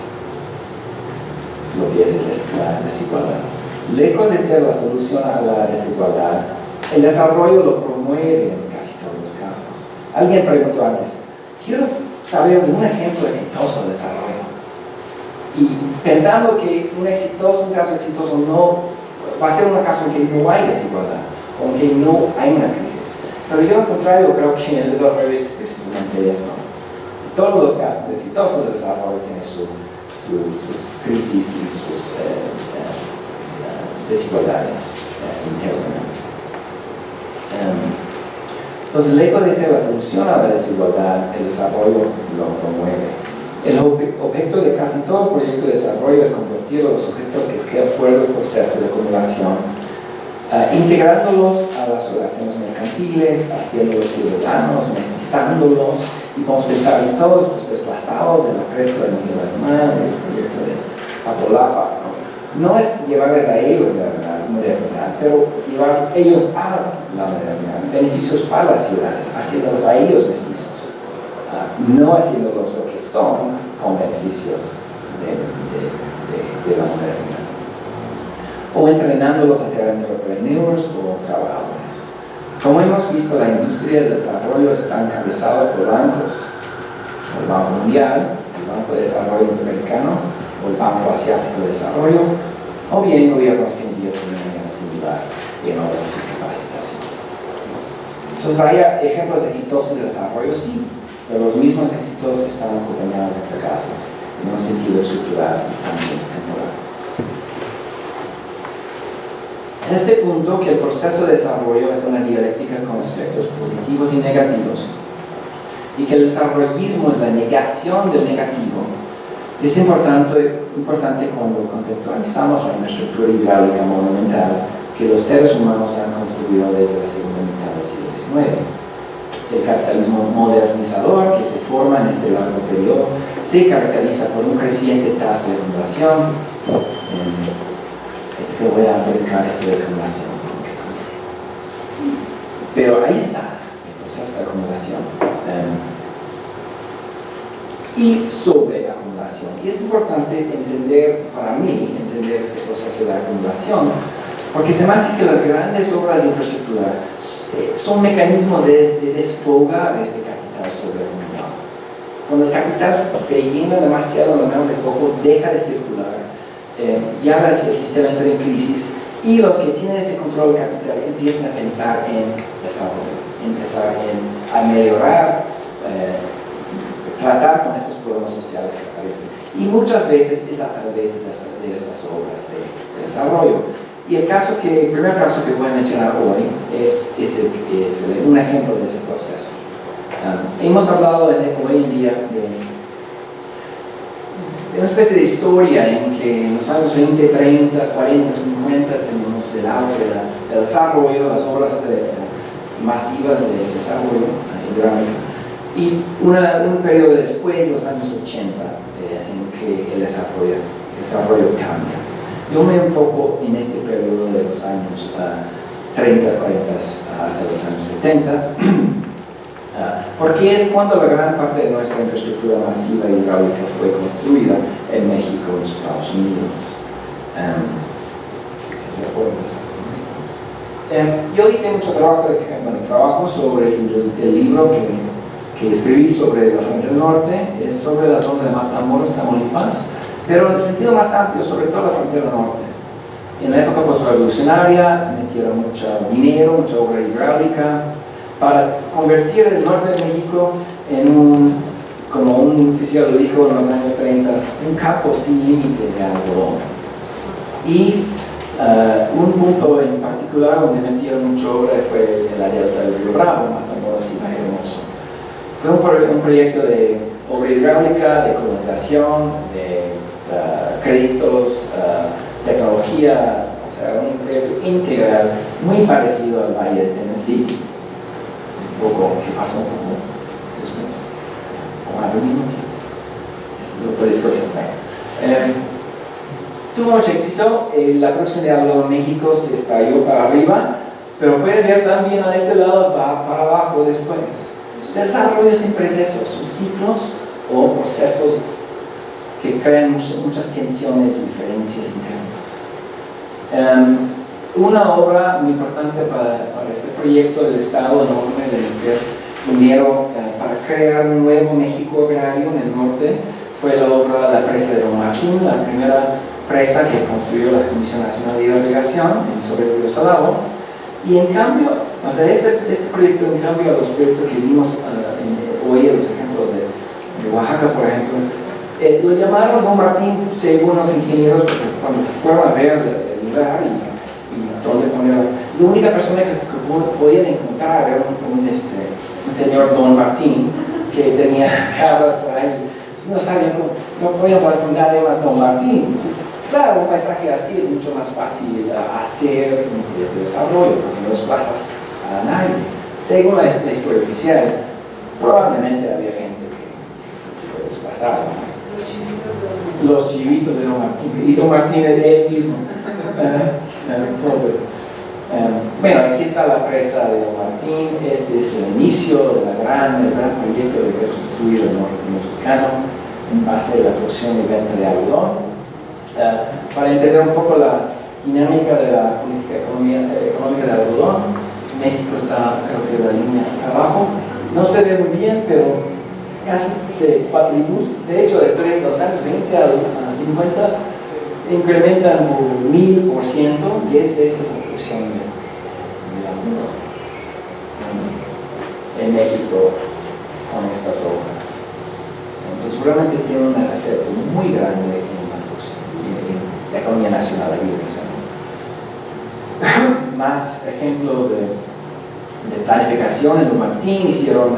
lo que es la desigualdad. Lejos de ser la solución a la desigualdad, el desarrollo lo promueve en casi todos los casos. Alguien preguntó antes, quiero saber de un ejemplo exitoso de desarrollo. Y pensando que un caso exitoso no va a ser un caso en que no hay desigualdad, o en que no hay una crisis. Pero yo al contrario creo que el desarrollo es precisamente eso. Todos los casos exitosos de desarrollo tienen sus crisis y sus desigualdades internamente. Entonces, lejos de ser la solución a la desigualdad, el desarrollo lo promueve. El objeto de casi todo proyecto de desarrollo es convertir a los objetos que quedan fuera del proceso de acumulación, integrándolos a las relaciones mercantiles, haciéndolos ciudadanos, mestizándolos, y podemos pensar en todos estos desplazados de la presa de Miguel Alemán, del proyecto de Apolapa. No es llevarles a ellos la modernidad, pero llevar ellos a la modernidad, beneficios para las ciudades, haciéndolos a ellos mestizos, no haciéndolos lo que son con beneficios de la modernidad. O entrenándolos a ser entrepreneurs o trabajadores. Como hemos visto, la industria del desarrollo está encabezada por bancos, el Banco Mundial, el Banco de Desarrollo Interamericano, o el Banco Asiático de Desarrollo, o bien gobiernos que invierten de manera similar en obras de capacitación. Entonces, ¿hay ejemplos exitosos de desarrollo? Sí, pero los mismos éxitos están acompañados de fracasos, en un sentido estructural y también temporal. En este punto, que el proceso de desarrollo es una dialéctica con aspectos positivos y negativos, y que el desarrollismo es la negación del negativo, es importante cuando conceptualizamos la infraestructura hidráulica monumental que los seres humanos han construido desde la segunda mitad del siglo XIX. El capitalismo modernizador que se forma en este largo periodo se caracteriza por un creciente tasa de acumulación. Te voy a predicar esto de acumulación, pero ahí está el proceso de acumulación y sobreacumulación. acumulación. Y es importante entender, para mí, entender este proceso de acumulación, porque se me hace que las grandes obras de infraestructura son mecanismos de desfogar este capital sobreacumulado. Cuando el capital se llena demasiado en menos de poco, deja de circular, ya el sistema entra en crisis y los que tienen ese control del capital empiezan a pensar en desarrollo, empezar a mejorar, tratar con estos problemas sociales que aparecen. Y muchas veces es a través de estas obras de desarrollo. Y el primer caso que voy a mencionar hoy es un ejemplo de ese proceso. Hemos hablado hoy en día de una especie de historia en que en los años 20, 30, 40, 50 tenemos el auge del desarrollo, las obras masivas de desarrollo hidráulico, y un periodo después, los años 80, en que el desarrollo cambia. Yo me enfoco en este periodo de los años 30, 40 hasta los años 70, porque es cuando la gran parte de nuestra infraestructura masiva hidráulica fue construida en México y en los Estados Unidos. Yo hice mucho trabajo sobre el libro que escribí sobre la frontera norte, es sobre la zona de Matamoros, Tamaulipas, pero en el sentido más amplio, sobre todo la frontera norte. En la época postrevolucionaria metieron mucho dinero, mucha obra hidráulica, para convertir el norte de México en como un oficial lo dijo en los años 30, un campo sin límite de algodón. Y un punto en particular donde metieron mucha obra fue la delta del Río Bravo, Matamoros y Valle Hermoso. Fue un proyecto de obra hidráulica, de colonización, de créditos, tecnología, o sea, un proyecto integral muy parecido al Valle de Tennessee. Que pasó un poco después, o al mismo tiempo. Es otra discusión. Tuvo mucho éxito, la producción de algodón en México se estalló para arriba, pero pueden ver también a este lado va para abajo después. Los desarrollos siempre es eso, son ciclos o procesos que crean muchas tensiones y diferencias internas. Una obra muy importante para este proyecto del Estado enorme de meter dinero para crear un nuevo México agrario en el norte fue la obra de la presa de Don Martín, la primera presa que construyó la Comisión Nacional de Irrigación sobre el río Salado. Y en cambio, o sea, este proyecto, en cambio a los proyectos que vimos hoy, los ejemplos de Oaxaca, por ejemplo, lo llamaron Don Martín según los ingenieros, porque cuando fueron a ver el lugar y donde poner, la única persona que podían encontrar era un señor Don Martín que tenía cabras por ahí. Entonces no sabían no podían poner con nadie más Don Martín. Entonces, claro, un paisaje así es mucho más fácil hacer un proyecto de desarrollo porque no desplazas a nadie. Según la historia oficial, probablemente había gente que fue desplazada. Los chivitos de Don Martín, y Don Martín es él mismo. Bueno, aquí está la presa de Don Martín. Este es el inicio del gran proyecto de reconstruir el norte mexicano en base a la producción y venta de algodón. Para entender un poco la dinámica de la política económica del algodón, México está, creo que, la línea abajo. No se ve muy bien, pero casi se cuatriplica. De hecho, de los años 20 a 50, incrementan un 1000%, 10 veces la producción de algodón en México con estas obras. Entonces, realmente tiene un efecto muy grande en la producción, en la economía nacional agrícola. Más ejemplos de planificación en Don Martín, hicieron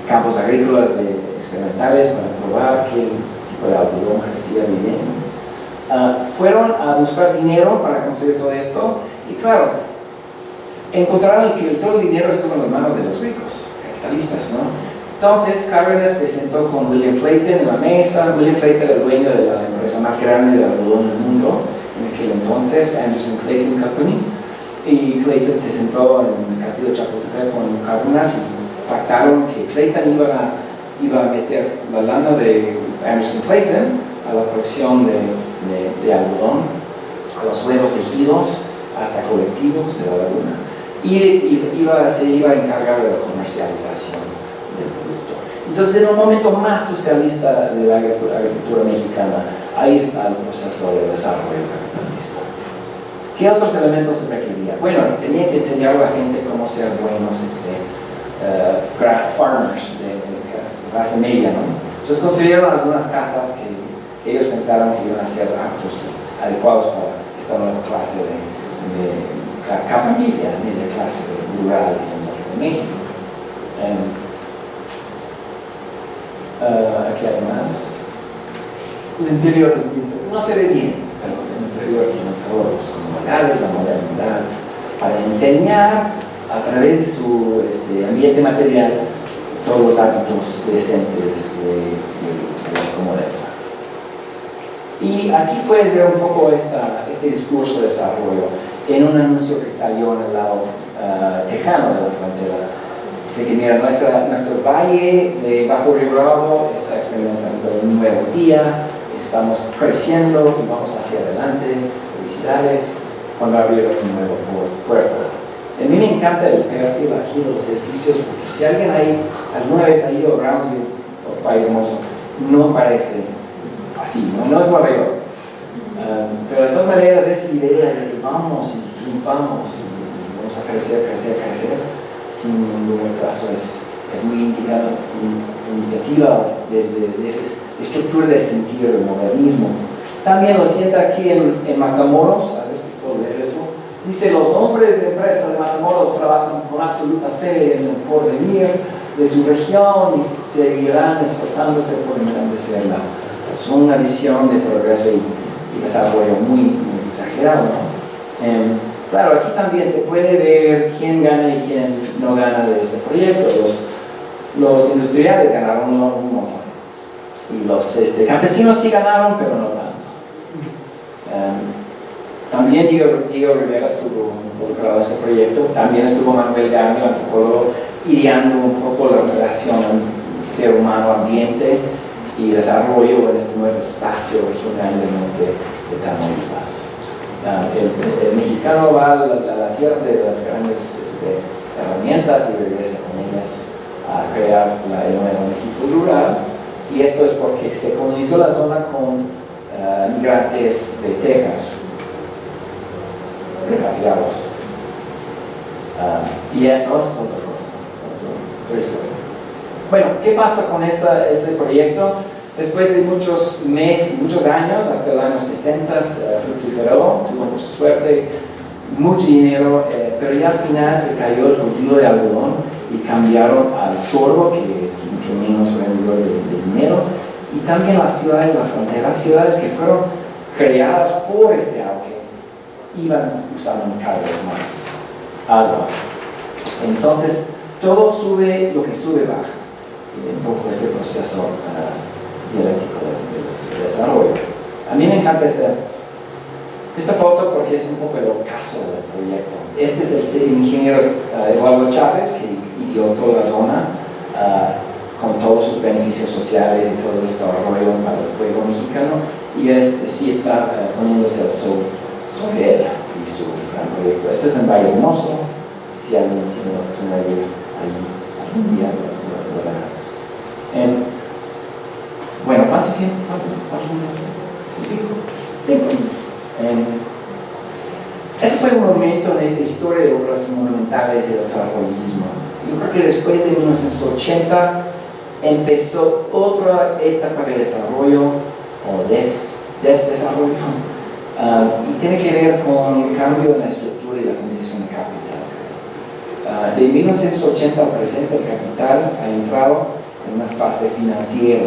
campos agrícolas experimentales para probar qué tipo de algodón crecía bien. Fueron a buscar dinero para construir todo esto y claro, encontraron que todo el dinero estuvo en las manos de los ricos, capitalistas, ¿no? Entonces Cárdenas se sentó con William Clayton en la mesa. William Clayton era el dueño de la empresa más grande de algodón del mundo en aquel entonces, Anderson Clayton Company, y Clayton se sentó en el castillo de Chapultepec con Cárdenas y pactaron que Clayton iba a meter la lana de Emerson Clayton a la producción de algodón, a los huevos ejidos, hasta colectivos de la laguna, y se iba a encargar de la comercialización del producto. Entonces, en un momento más socialista de la agricultura mexicana, ahí está el proceso de desarrollo capitalista. ¿Qué otros elementos se requería? Bueno, tenía que enseñar a la gente cómo ser buenos farmers de clase media, ¿no? Entonces construyeron algunas casas que ellos pensaron que iban a ser aptos, adecuados para esta nueva clase de capa media clase rural en el norte de México. Aquí hay más. El interior es muy interesante. No se ve bien, pero el interior tiene todos los modales, la modernidad, para enseñar a través de su ambiente material todos los hábitos decentes de la comodidad. Y aquí puedes ver un poco este discurso de desarrollo en un anuncio que salió en el lado tejano de la frontera. Dice que mira, nuestro valle de Bajo Río Bravo está experimentando un nuevo día, estamos creciendo y vamos hacia adelante. Felicidades cuando abrieron un nuevo puerto. A mí me encanta el perfil aquí de los edificios, porque si alguien alguna vez ha ido a Brownsville o Valle Hermoso, no parece así, no es Nueva York. Pero de todas maneras, esa idea de que vamos y triunfamos y vamos a crecer, sin ningún retraso, es muy indicativa de esa estructura de sentir el modernismo. También lo sienta aquí en Matamoros, a ver si puedo leer eso. Dice, los hombres de empresa de Matamoros trabajan con absoluta fe en el porvenir de su región y seguirán esforzándose por engrandecerla. Es una visión de progreso y desarrollo muy exagerado, ¿no? Claro, aquí también se puede ver quién gana y quién no gana de este proyecto. Los industriales ganaron un montón y los campesinos sí ganaron, pero no tanto. También Diego Rivera estuvo involucrado en este proyecto. También estuvo Manuel Garnio, antropólogo, ideando un poco la relación ser humano-ambiente y desarrollo en este nuevo espacio regional del norte de Tamaulipas. El mexicano va a la tierra de las grandes herramientas y regresa con ellas a crear el nuevo México rural, y esto es porque se colonizó la zona con migrantes de Texas, repatriados, y eso es otra cosa, otra historia. Bueno, ¿qué pasa con ese proyecto? Después de muchos años, hasta el año 60, fructiferó, tuvo mucha suerte, mucho dinero, pero ya al final se cayó el cultivo de algodón y cambiaron al sorgo, que es mucho menos rendidor de dinero, y también las ciudades de la frontera, ciudades que fueron creadas por este auge, iban usando cada vez más agua. Entonces, todo sube, lo que sube baja, y un poco este proceso dialéctico de desarrollo. A mí me encanta esta foto porque es un poco el ocaso del proyecto. Este es el ingeniero Eduardo Chávez, que ideó toda la zona con todos sus beneficios sociales y todo el desarrollo para el pueblo mexicano, y sí está poniéndose el sol sobre él y su gran proyecto. Este es en Valle Hermoso, si alguien tiene la oportunidad de ir ahí algún día lo verá. Bueno, ¿cuántos tienen? ¿Cinco? Ese fue un momento en esta historia de obras monumentales y desarrollismo. Yo creo que después de 1980 empezó otra etapa de desarrollo o desdesarrollo, y tiene que ver con el cambio en la estructura y la composición de capital. De 1980 al presente, el capital ha entrado en una fase financiera,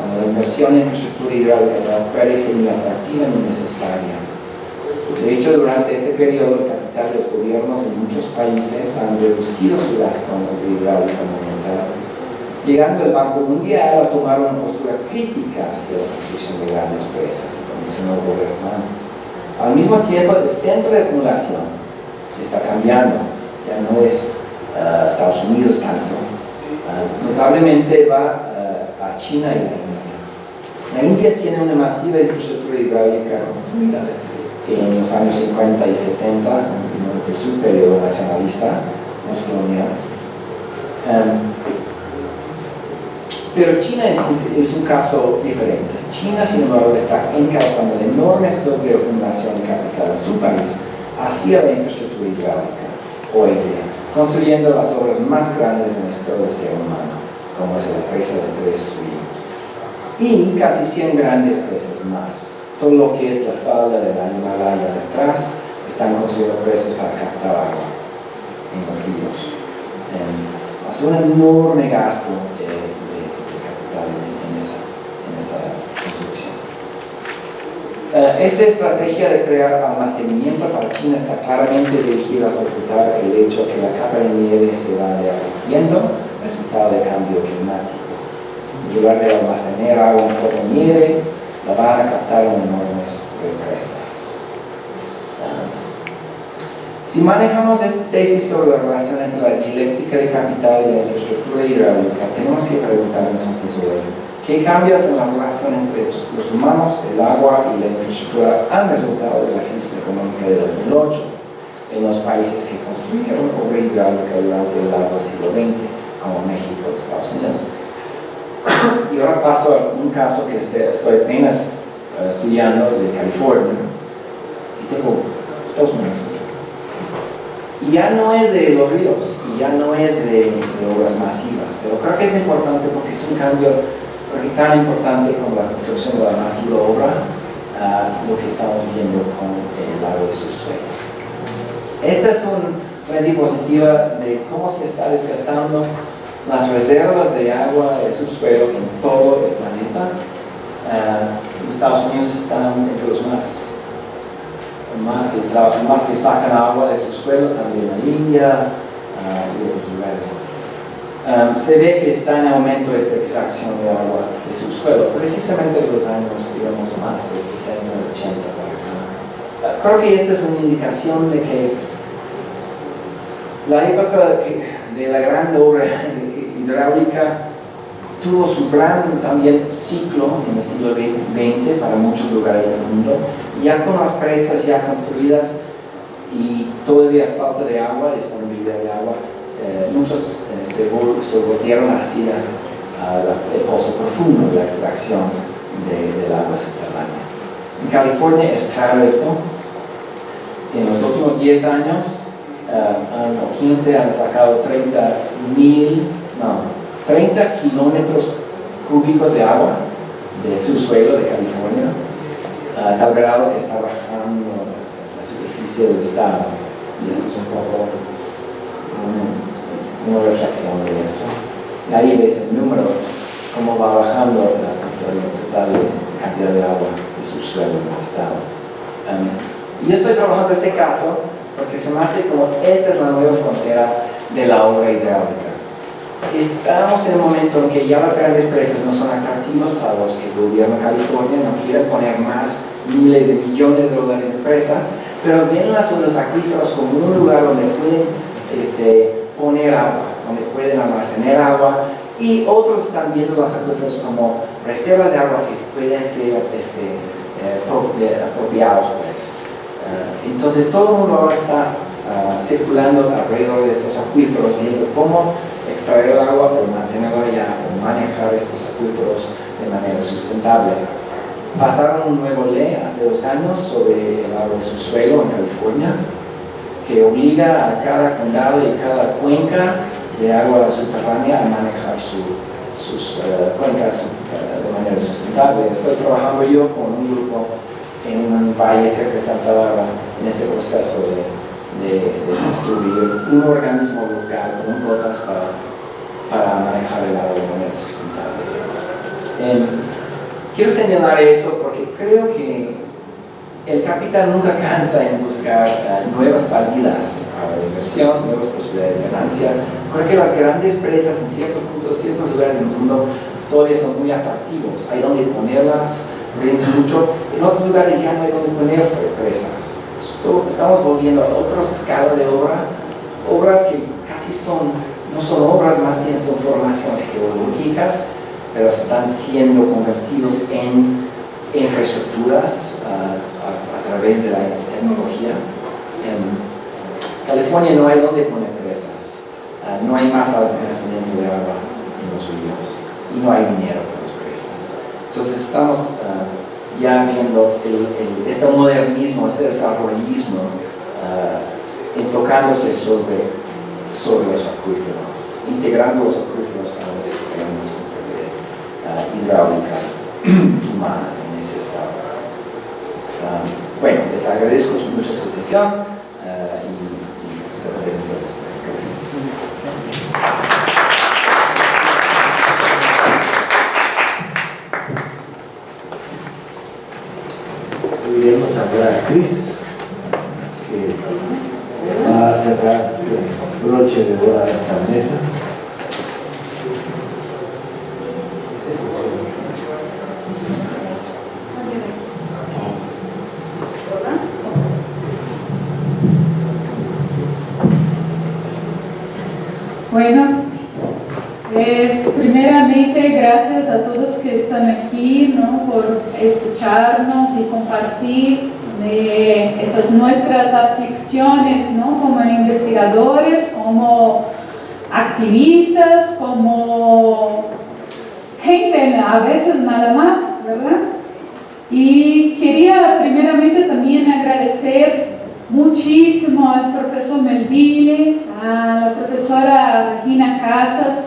cuando la inversión en infraestructura hidráulica parece ni atractiva ni necesaria. De hecho, durante este periodo, el capital y los gobiernos en muchos países han reducido su gasto en obra hidráulica monumental, llegando el Banco Mundial a tomar una postura crítica hacia la construcción de grandes presas, como mencionó Roberto antes. Al mismo tiempo, el centro de acumulación se está cambiando, ya no es Estados Unidos tanto, Notablemente va a China y la India. La India tiene una masiva infraestructura hidráulica construida en los años 50 y 70, durante su periodo nacionalista, postcolonial. Pero China es un caso diferente. China, sin embargo, está encabezando la enorme sobreacumulación de capital en su país hacia la infraestructura hidráulica hoy día, construyendo las obras más grandes en la historia del ser humano, como es la presa de Tres Ríos, y casi 100 grandes presas más. Todo lo que es la falda de la Himalaya detrás, están construyendo presas para captar agua en los ríos. Hace un enorme gasto de capital en esa construcción. Esta estrategia de crear almacenamiento para China está claramente dirigida a ocultar el hecho que la capa de nieve se va derritiendo, resultado del cambio climático. En lugar de almacenar agua en forma de nieve, la van a captar en enormes represas. Si manejamos esta tesis sobre la relación entre la dialéctica de capital y la infraestructura hidráulica, tenemos que preguntar entonces sobre qué cambios en la relación entre los humanos, el agua y la infraestructura han resultado de la crisis económica de 2008 en los países que construyeron obra hidráulica durante el largo siglo XX, como México y Estados Unidos. Y ahora paso a un caso que estoy apenas estudiando de California, y tengo 2 minutos. Y ya no es de los ríos, y ya no es de obras masivas, pero creo que es importante porque es un cambio tan importante como la construcción de la masiva obra, lo que estamos viendo con el lago de subsuelo. Esta es una diapositiva de cómo se está desgastando las reservas de agua de subsuelo en todo el planeta. Los Estados Unidos están entre los más que sacan agua de subsuelo, también la India y otros lugares. Se ve que está en aumento esta extracción de agua de subsuelo, precisamente en los años, digamos, más de 60, 80 para acá. Creo que esta es una indicación de que la época de la gran obra hidráulica tuvo su gran también ciclo en el siglo XX para muchos lugares del mundo, ya con las presas ya construidas y todavía falta de agua, disponibilidad de agua, muchos se voltearon hacia el pozo profundo, la extracción del agua subterránea. En California es claro esto. En los últimos 10 años, 15 han sacado 30 kilómetros cúbicos de agua de subsuelo de California, tal grado que está bajando la superficie del estado. Y esto es un poco una reflexión de eso. Ahí ves el número, cómo va bajando la total cantidad de agua de subsuelo del estado. Y yo estoy trabajando este caso porque se me hace como esta es la nueva frontera de la obra hidráulica. Estamos en un momento en que ya las grandes presas no son atractivas para los que el gobierno de California no quiere poner más miles de millones de dólares en presas, pero ven los acuíferos como un lugar donde pueden poner agua, donde pueden almacenar agua, y otros están viendo los acuíferos como reservas de agua que pueden ser apropiados. Entonces todo el mundo ahora está circulando alrededor de estos acuíferos, viendo cómo extraer el agua, pero mantenerla allá, o manejar estos acuíferos de manera sustentable. Pasaron un nuevo ley hace 2 años sobre el agua de subsuelo en California, que obliga a cada condado y cada cuenca de agua subterránea a manejar sus cuencas de manera sustentable. Estoy trabajando yo con un grupo en un valle cerca de Santa Bárbara en ese proceso de construir un organismo local con gotas para manejar el agua de manera sustentable. Quiero señalar esto porque creo que el capital nunca cansa en buscar nuevas salidas a la inversión, nuevas posibilidades de ganancia. Creo que las grandes presas en ciertos puntos, ciertos lugares del mundo todavía son muy atractivos. Hay donde ponerlas, rinden mucho. En otros lugares ya no hay donde poner presas. Estamos volviendo a otra escala de obras que casi son no son obras, más bien son formaciones geológicas, pero están siendo convertidos en infraestructuras a través de la tecnología. En California no hay donde poner presas, no hay más almacenamiento de agua en los ríos y no hay dinero para las presas. Entonces estamos ya viendo este modernismo, este desarrollismo enfocándose sobre los acuíferos, integrando los acuíferos a los sistemas de hidráulica humana en ese estado. Bueno, les agradezco mucho su atención y espero verlos después. Iremos ahora a Cris, que va a cerrar el broche de boda de esta mesa. Bueno, primeramente gracias a todos que están aquí, ¿no?, por escucharnos y compartir estas nuestras aflicciones, ¿no?, como investigadores, como activistas, como gente a veces nada más, ¿verdad? Y quería primeramente también agradecer muchísimo al profesor Melville, a la profesora Regina Casas,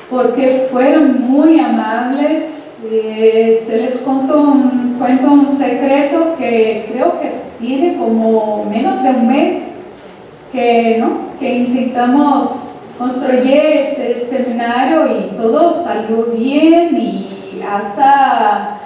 porque fueron muy amables. Se les cuento un secreto que creo que tiene como menos de un mes que intentamos construir este seminario y todo salió bien y hasta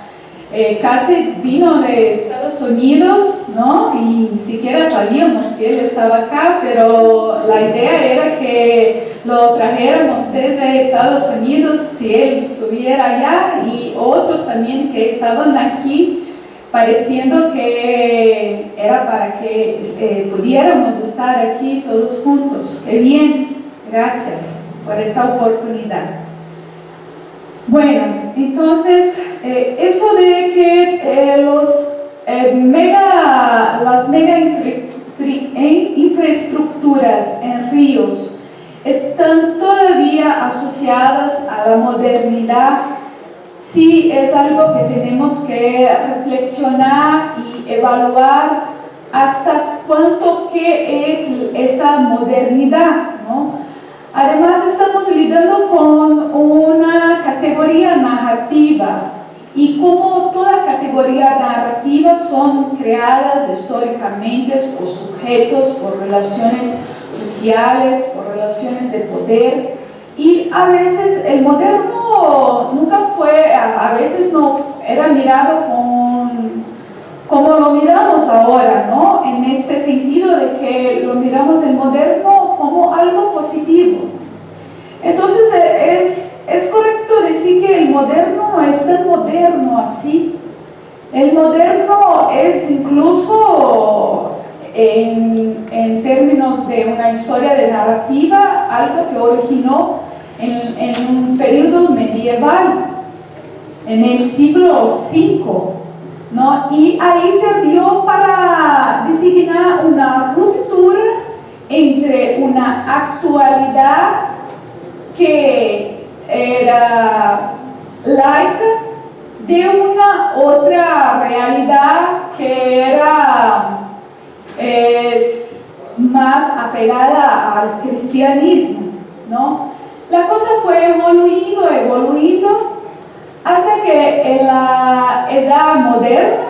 casi vino de Estados Unidos, ¿no? Y ni siquiera sabíamos que él estaba acá, pero la idea era que lo trajéramos desde Estados Unidos si él estuviera allá, y otros también que estaban aquí, pareciendo que era para que pudiéramos estar aquí todos juntos. ¡Qué bien! Gracias por esta oportunidad. Bueno, entonces, eso de que las mega infraestructuras en ríos están todavía asociadas a la modernidad, sí es algo que tenemos que reflexionar y evaluar hasta cuánto que es esa modernidad, ¿no? Además, estamos lidiando con una categoría narrativa, y como toda categoría narrativa son creadas históricamente por sujetos, por relaciones sociales, por relaciones de poder, y a veces el moderno nunca fue, a veces no era mirado como lo miramos ahora, ¿no? En este sentido de que lo miramos el moderno como algo positivo. Entonces es correcto decir que el moderno no es tan moderno así. El moderno es incluso en términos de una historia de narrativa algo que originó en un periodo medieval, en el siglo V, ¿no? Y ahí sirvió para designar una ruptura entre una actualidad que era laica de una otra realidad que era más apegada al cristianismo, ¿no? La cosa fue evoluyendo hasta que en la edad moderna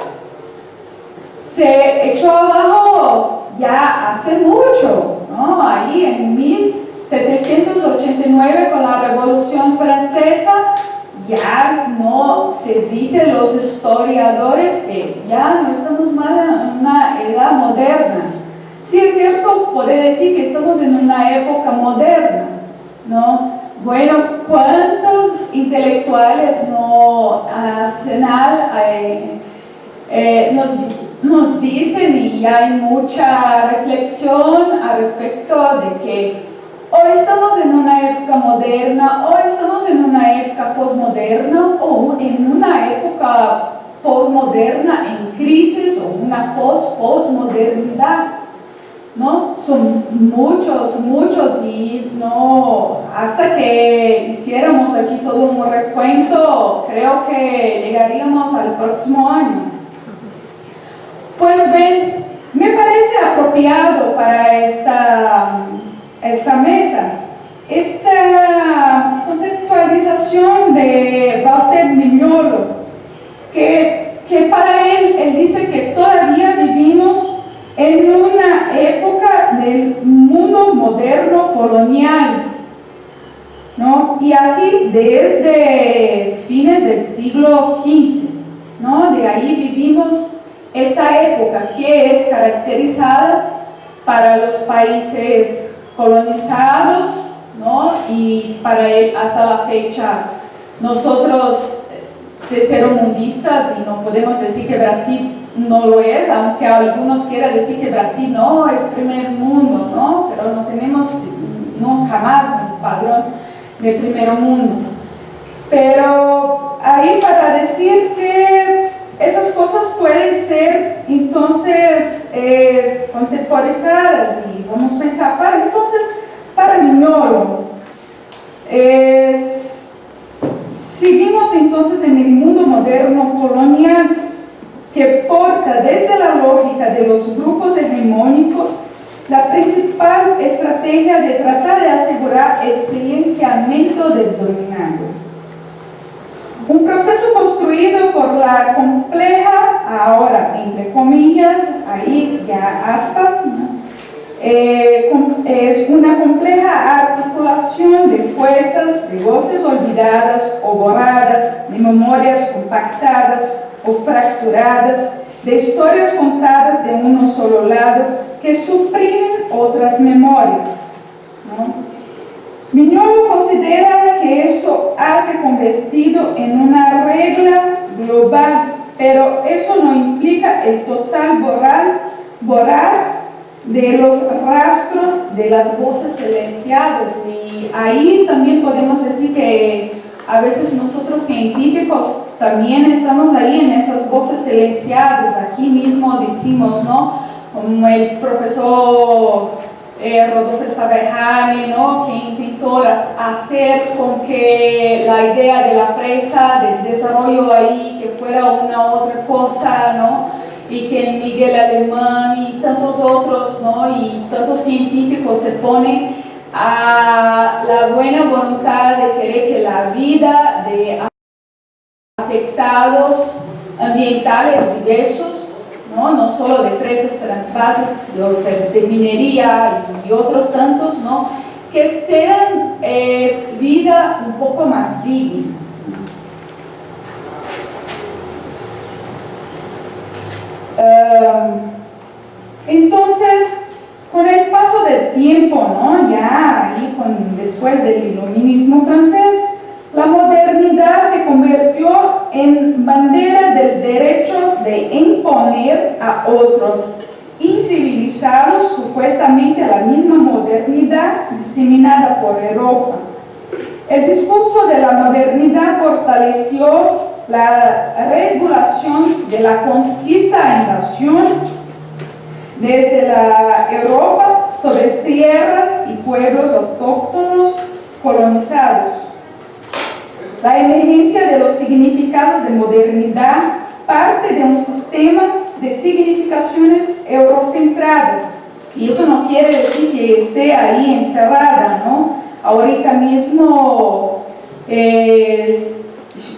se echó abajo ya hace mucho, ¿no? Ahí en 1789 con la Revolución Francesa ya no se dice los historiadores que ya no estamos más en una edad moderna. Sí es cierto, puede decir que estamos en una época moderna, ¿no? Bueno, ¿cuántos intelectuales nos dicen, y hay mucha reflexión al respecto de que o estamos en una época moderna, o estamos en una época posmoderna, o en una época posmoderna en crisis, o una posmodernidad, ¿no? Son muchos, y no, hasta que hiciéramos aquí todo un recuento, creo que llegaríamos al próximo año. Pues ven, me parece apropiado para esta mesa esta conceptualización de Walter Mignolo, que para él dice que todavía vivimos en una época del mundo moderno colonial, ¿no? Y así desde fines del siglo XV, ¿no? De ahí vivimos esta época que es caracterizada para los países colonizados, ¿no? Y para él hasta la fecha nosotros tercermundistas, y no podemos decir que Brasil no lo es, aunque algunos quieran decir que Brasil no es primer mundo, ¿no? Pero no tenemos jamás un padrón de primer mundo. Pero ahí para decir que esas cosas pueden ser entonces contemporizadas, y vamos a pensar, para Mignolo, seguimos entonces en el mundo moderno colonial, que porta desde la lógica de los grupos hegemónicos la principal estrategia de tratar de asegurar el silenciamiento del dominado. Un proceso construido por la compleja, ahora entre comillas, ahí ya aspas, ¿no? Es una compleja articulación de fuerzas, de voces olvidadas o borradas, de memorias compactadas o fracturadas, de historias contadas de uno solo lado que suprimen otras memorias, ¿no? Mignolo considera que eso hace convertido en una regla global, pero eso no implica el total borrar de los rastros de las voces silenciadas. Y ahí también podemos decir que a veces nosotros científicos también estamos ahí en esas voces silenciadas. Aquí mismo decimos, ¿no? Como el profesor Rodolfo Stavejani, ¿no? Que intentó hacer con que la idea de la presa, del desarrollo ahí, que fuera una otra cosa, ¿no? Y que Miguel Alemán y tantos otros, ¿no? Y tantos científicos se ponen a la buena voluntad de querer que la vida de afectados ambientales diversos, no solo de presas transvases, de minería y otros tantos, ¿no? Que sean vida un poco más dignas. Entonces, con el paso del tiempo, ¿no? Ya ahí después del iluminismo francés, la modernidad se convirtió en bandera del derecho de imponer a otros incivilizados supuestamente la misma modernidad diseminada por Europa. El discurso de la modernidad fortaleció la regulación de la conquista e invasión desde la Europa sobre tierras y pueblos autóctonos colonizados. La emergencia de los significados de modernidad parte de un sistema de significaciones eurocentradas, y eso no quiere decir que esté ahí encerrada, ¿no? Ahorita mismo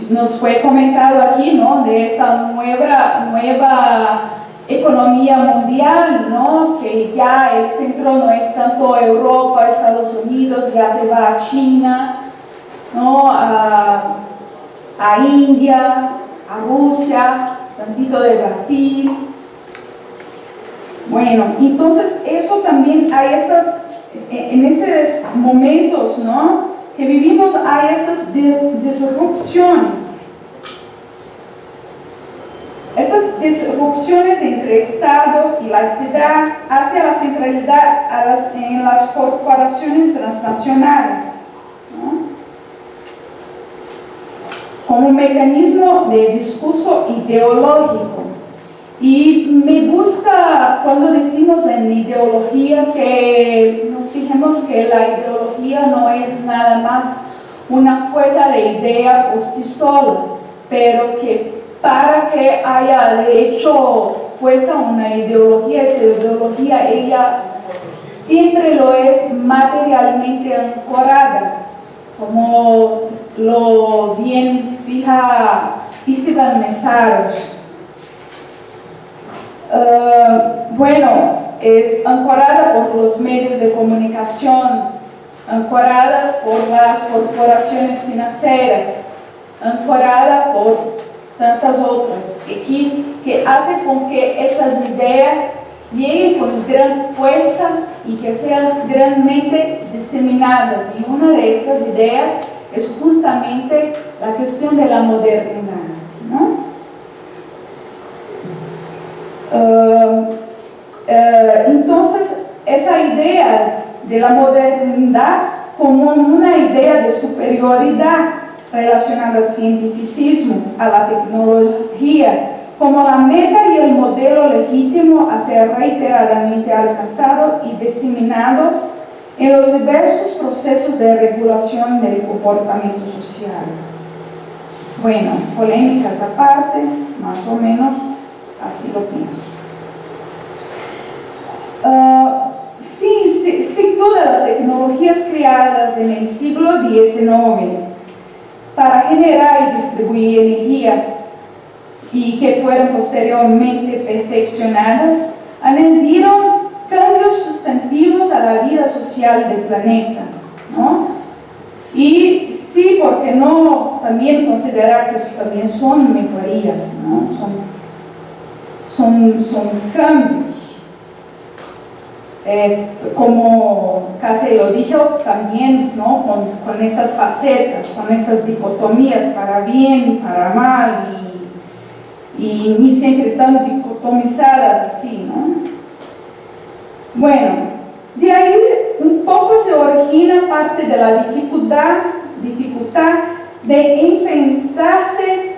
nos fue comentado aquí, ¿no? De esta nueva economía mundial, ¿no? Que ya el centro no es tanto Europa, Estados Unidos, ya se va a China, ¿no? A India, a Rusia, tantito de Brasil. Bueno, entonces eso también hay en estos momentos, ¿no? Que vivimos, hay estas disrupciones. Estas disrupciones entre Estado y la ciudad hacia la centralidad en las corporaciones transnacionales, ¿no?, como mecanismo de discurso ideológico. Y me gusta cuando decimos en ideología que nos fijemos que la ideología no es nada más una fuerza de idea por sí sola, pero que para que haya de hecho fuerza una ideología, esta ideología ella siempre lo es materialmente ancorada, como lo bien fija Istvan Meszaros. Bueno, es ancorada por los medios de comunicación, ancoradas por las corporaciones financieras, ancorada por tantas otras que hace con que estas ideas lleguen con gran fuerza y que sean grandemente diseminadas. Y una de estas ideas es justamente la cuestión de la modernidad, ¿no? Entonces, esa idea de la modernidad como una idea de superioridad relacionada al cientificismo, a la tecnología, como la meta y el modelo legítimo a ser reiteradamente alcanzado y diseminado en los diversos procesos de regulación del comportamiento social. Bueno, polémicas aparte, más o menos así lo pienso. Sí, sin duda las tecnologías creadas en el siglo XIX para generar y distribuir energía y que fueron posteriormente perfeccionadas, añadieron cambios sustantivos a la vida social del planeta, ¿no? Y sí, ¿por qué no también considerar que eso también son mejorías, ¿no? Son cambios. Como casi lo dije también, ¿no?, con estas facetas, con estas dicotomías para bien, para mal, y ni siempre tan dicotomizadas así, ¿no? Bueno, de ahí un poco se origina parte de la dificultad de enfrentarse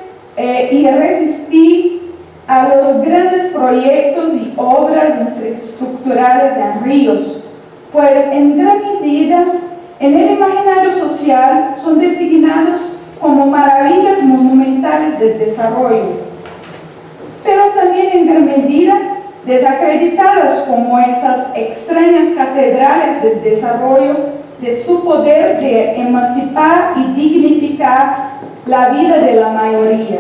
y resistir a los grandes proyectos y obras infraestructurales en ríos, pues en gran medida en el imaginario social son designados como maravillas monumentales del desarrollo, pero también en gran medida desacreditadas como esas extrañas catedrales del desarrollo de su poder de emancipar y dignificar la vida de la mayoría.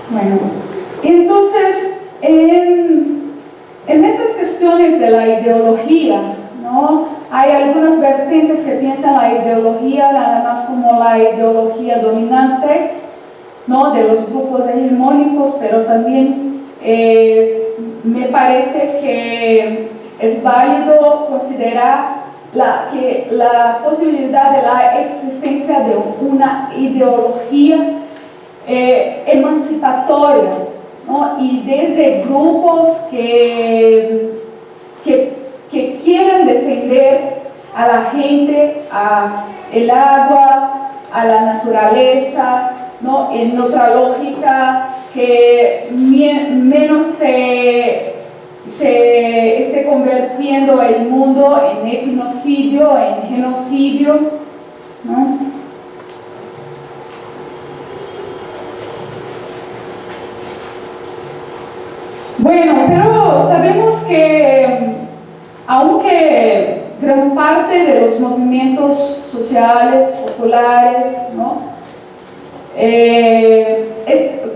Bueno, entonces en estas cuestiones de la ideología, ¿no?, hay algunas vertientes que piensan la ideología nada más como la ideología dominante, ¿no?, de los grupos hegemónicos, pero también me parece que es válido considerar la posibilidad de la existencia de una ideología emancipatoria, ¿no?, y desde grupos que quieren defender a la gente, al agua, a la naturaleza, ¿no?, en otra lógica que menos se esté convirtiendo el mundo en etnocidio, en genocidio, ¿no? Bueno, pero sabemos que aunque gran parte de los movimientos sociales, populares, ¿no?,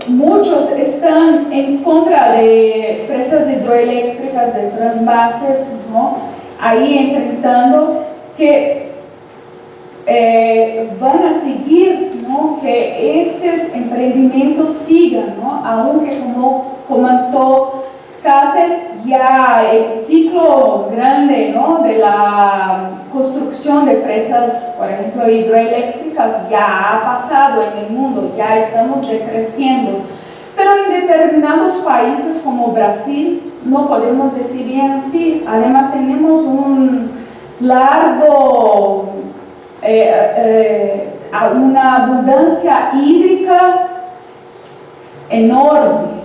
muchos están en contra de presas hidroeléctricas, de transvases, ¿no?, ahí enfrentando que van a seguir, ¿no?, que estos emprendimientos sigan, ¿no?, aunque como comentó casi ya el ciclo grande, ¿no?, de la construcción de presas, por ejemplo, hidroeléctricas, ya ha pasado en el mundo, ya estamos decreciendo. Pero en determinados países como Brasil, no podemos decir bien sí. Además tenemos un largo, una abundancia hídrica enorme.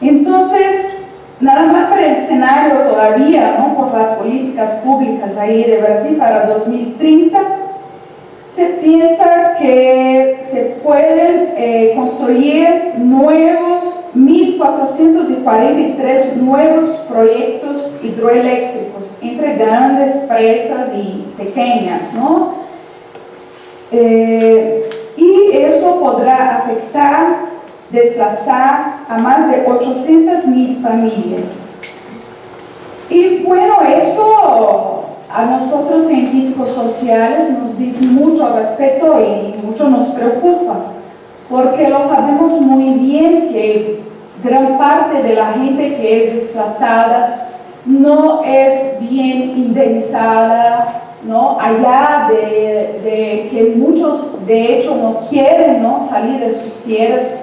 Entonces, nada más para el escenario todavía, ¿no?, por las políticas públicas ahí de Brasil para 2030, se piensa que se pueden construir 1.443 nuevos proyectos hidroeléctricos entre grandes presas y pequeñas, ¿no? Y eso podrá afectar, desplazar a más de 800.000 familias. Y bueno, eso a nosotros científicos sociales nos dice mucho al respecto y mucho nos preocupa, porque lo sabemos muy bien que gran parte de la gente que es desplazada no es bien indemnizada, ¿no? Allá de que muchos de hecho no quieren, ¿no?, salir de sus tierras,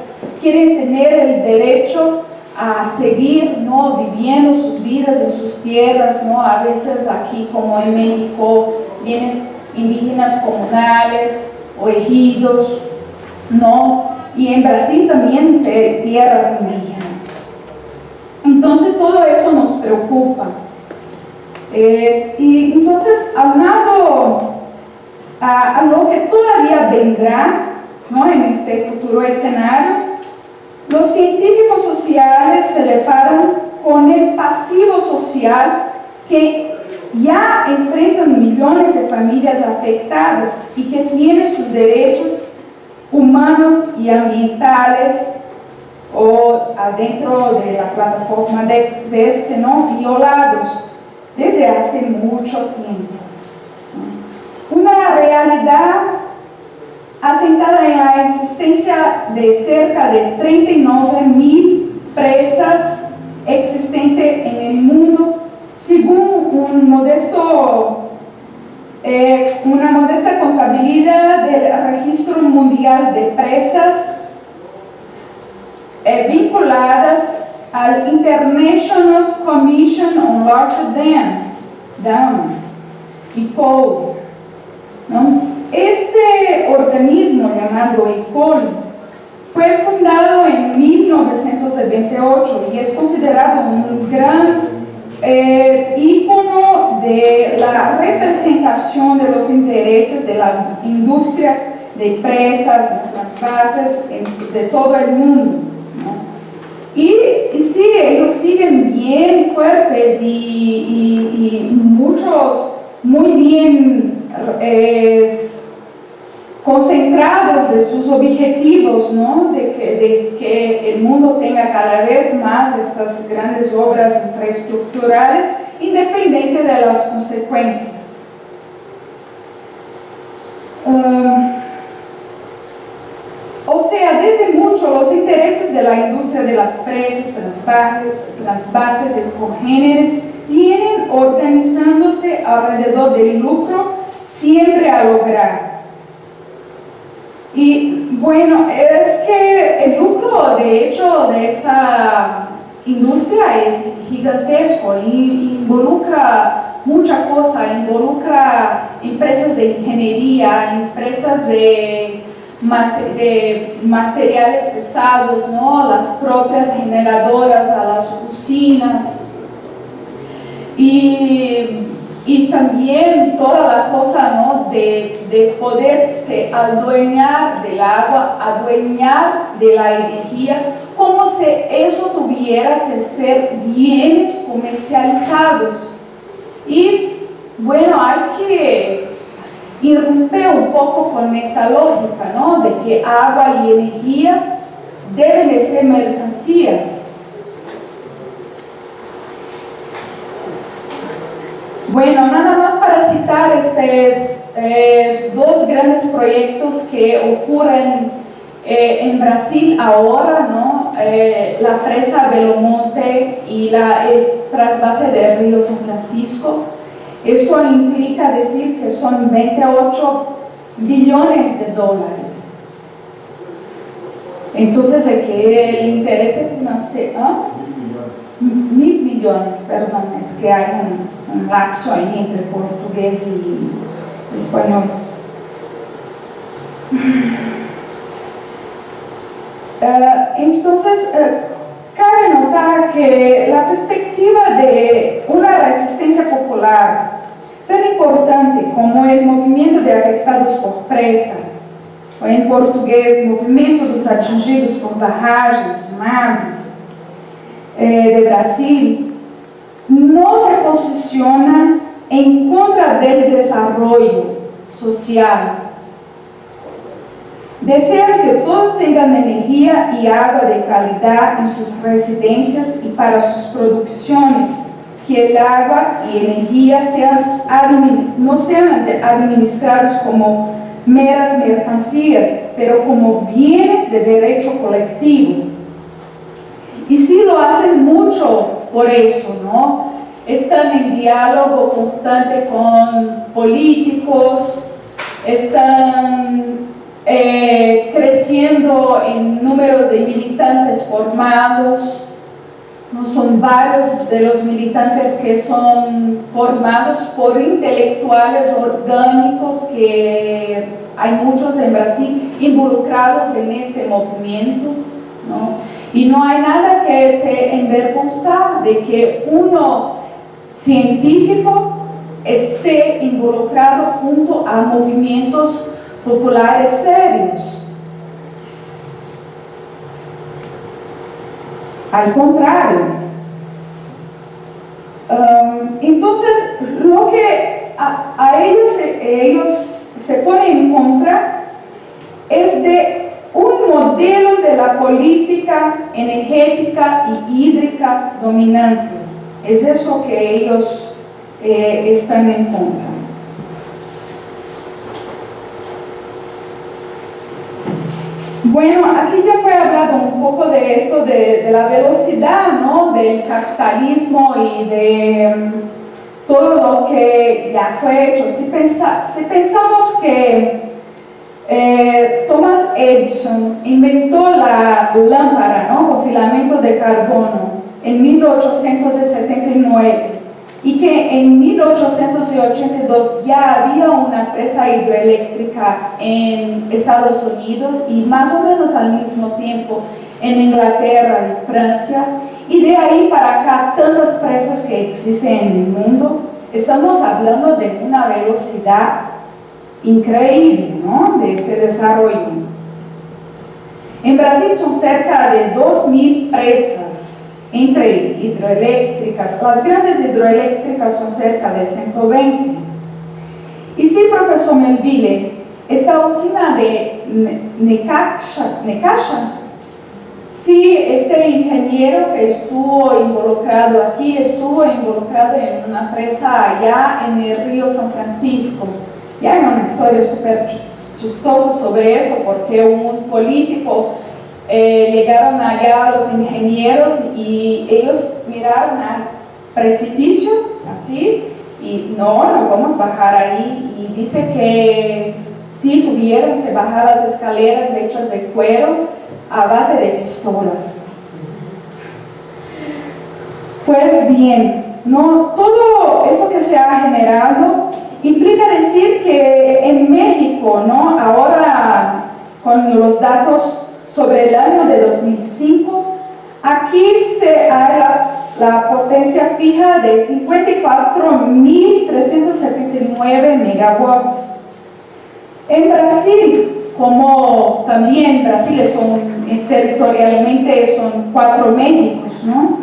quieren tener el derecho a seguir, ¿no?, viviendo sus vidas en sus tierras, ¿no? A veces aquí, como en México, bienes indígenas comunales o ejidos, ¿no? Y en Brasil también tierras indígenas. Entonces todo eso nos preocupa. Y entonces, aunado a lo que todavía vendrá, ¿no?, en este futuro escenario, los científicos sociales se deparan con el pasivo social que ya enfrentan millones de familias afectadas y que tienen sus derechos humanos y ambientales o adentro de la plataforma de ¿no?, violados desde hace mucho tiempo. Una realidad asentada en la existencia de cerca de 39.000 presas existentes en el mundo, según una modesta contabilidad del Registro Mundial de Presas vinculadas al International Commission on Large Dams y Code, ¿no? Este organismo, llamado ECOL, fue fundado en 1928 y es considerado un gran ícono de la representación de los intereses de la industria de presas, de transvases de todo el mundo, ¿no? Y sí, ellos siguen bien fuertes y muchos muy bien concentrados de sus objetivos, ¿no?, de que el mundo tenga cada vez más estas grandes obras infraestructurales, independiente de las consecuencias. O sea, desde mucho los intereses de la industria de las presas, transvases y congéneres vienen organizándose alrededor del lucro siempre a lograr. Y bueno, es que el lucro de hecho de esta industria es gigantesco y involucra mucha cosa, involucra empresas de ingeniería, empresas de materiales pesados, ¿no?, las propias generadoras, a las usinas y también toda la cosa, ¿no?, de poderse adueñar del agua, adueñar de la energía, como si eso tuviera que ser bienes comercializados. Y bueno, hay que irrumpir un poco con esta lógica, ¿no?, de que agua y energía deben de ser mercancías. Bueno, nada más para citar estos dos grandes proyectos que ocurren en Brasil ahora, ¿no?, ¿no? La presa Belo Monte y el trasvase del río San Francisco. Eso implica decir que son 28 billones de dólares. Entonces, de que el interés financiero, ¿ah? 1.000 millones, perdón, es que hay un lapso ahí entre portugués y español. Entonces, cabe notar que la perspectiva de una resistencia popular tan importante como el movimiento de afectados por presa, o en portugués, movimento dos atingidos por barragens, mares, de Brasil, no se posiciona en contra del desarrollo social. Desean que todos tengan energía y agua de calidad en sus residencias y para sus producciones, que el agua y energía no sean administrados como meras mercancías, pero como bienes de derecho colectivo. Y sí lo hacen mucho por eso, ¿no? Están en diálogo constante con políticos, están creciendo en número de militantes formados. No son varios de los militantes que son formados por intelectuales orgánicos, que hay muchos en Brasil involucrados en este movimiento, ¿no? Y no hay nada que se envergonzar de que uno científico esté involucrado junto a movimientos populares serios. Al contrario. Entonces, lo que a ellos se pone en contra es de un modelo de la política energética y hídrica dominante. Es eso que ellos están en contra. Bueno, aquí ya fue hablado un poco de esto de la velocidad, ¿no? Del capitalismo y de todo lo que ya fue hecho. Si pensamos que Thomas Edison inventó la lámpara, ¿no? Con filamento de carbono en 1879 y que en 1882 ya había una presa hidroeléctrica en Estados Unidos y más o menos al mismo tiempo en Inglaterra y Francia, y de ahí para acá tantas presas que existen en el mundo, estamos hablando de una velocidad increíble, ¿no? De este desarrollo. En Brasil son cerca de 2.000 presas entre hidroeléctricas. Las grandes hidroeléctricas son cerca de 120. Y sí, profesor Melville, esta usina de Necaxa, sí, este ingeniero que estuvo involucrado aquí, estuvo involucrado en una presa allá en el río San Francisco. Ya hay una historia súper chistosa sobre eso, porque un político llegaron allá los ingenieros y ellos miraron al precipicio, así, y no vamos a bajar ahí. Y dice que sí tuvieron que bajar las escaleras hechas de cuero a base de pistolas. Pues bien, ¿no? Todo eso que se ha generado implica decir que en México, ¿no? Ahora con los datos sobre el año de 2005, aquí hay la potencia fija de 54.379 megawatts. En Brasil, como también Brasil territorialmente son 4 Méxicos, ¿no?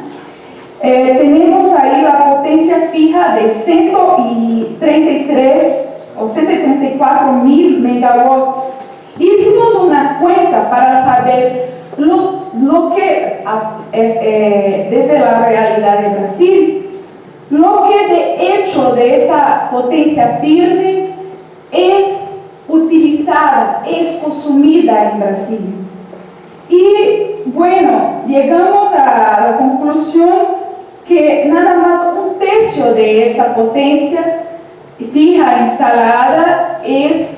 Tenemos ahí la potencia fija de 133 o 134.000 megawatts. Hicimos una cuenta para saber lo que desde la realidad de Brasil, lo que de hecho de esta potencia firme es utilizada, es consumida en Brasil. Y bueno, llegamos a la conclusión que nada más 1/3 de esta potencia fija instalada es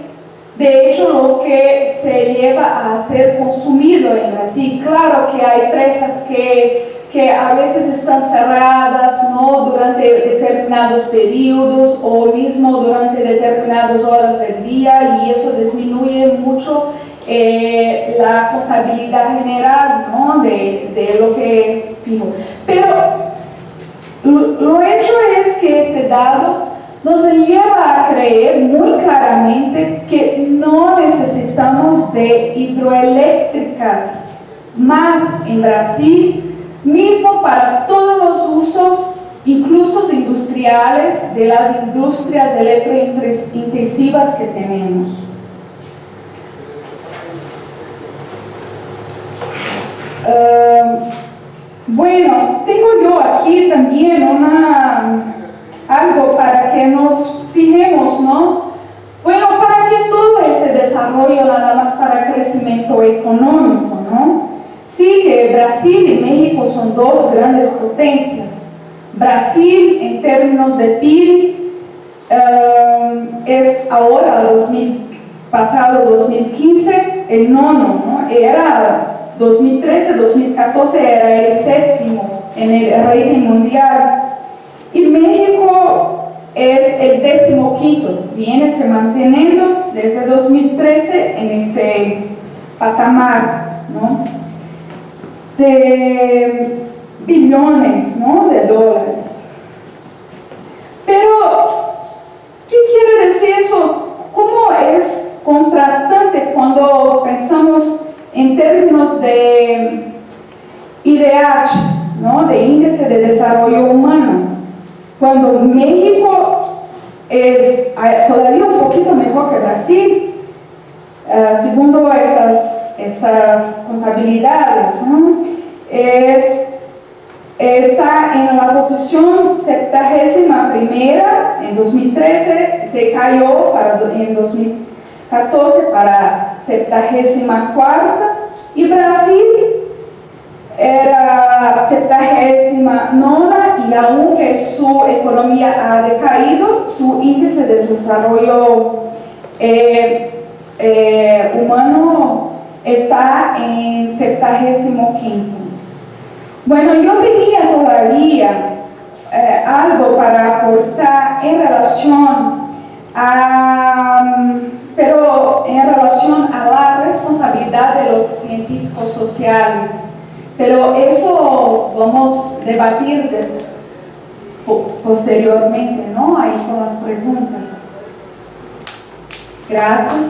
de hecho lo que se lleva a ser consumido en Brasil. Claro que hay presas que a veces están cerradas, ¿no?, durante determinados periodos o mismo durante determinadas horas del día, y eso disminuye mucho la contabilidad general, ¿no?, de lo que fijo. Pero lo hecho es que este dado nos lleva a creer muy claramente que no necesitamos de hidroeléctricas más en Brasil, mismo para todos los usos, incluso industriales, de las industrias electrointensivas que tenemos. Bueno, tengo yo aquí también algo para que nos fijemos, ¿no? Bueno, para que todo este desarrollo nada más para crecimiento económico, ¿no? Sí, que Brasil y México son dos grandes potencias. Brasil, en términos de PIB, es ahora, pasado 2015, el nono, ¿no? Era 2013-2014 era el séptimo en el ranking mundial. Y México es el 15º, viene se manteniendo desde 2013 en este patamar, ¿no?, de billones, ¿no?, de dólares. Pero, ¿qué quiere decir eso? ¿Cómo es contrastante cuando pensamos en términos de IDH, ¿no?, de Índice de Desarrollo Humano? Cuando México es todavía un poquito mejor que Brasil, segundo estas contabilidades, ¿no?, está en la posición 71ª en 2013, se cayó en 2014 para 74ª, y Brasil era 79ª, y aunque su economía ha decaído, su índice de desarrollo humano está en 75º. Bueno, yo tenía todavía algo para aportar en relación a la responsabilidad de los científicos sociales, pero eso vamos a debatir posteriormente, ¿no?, ahí con las preguntas. Gracias.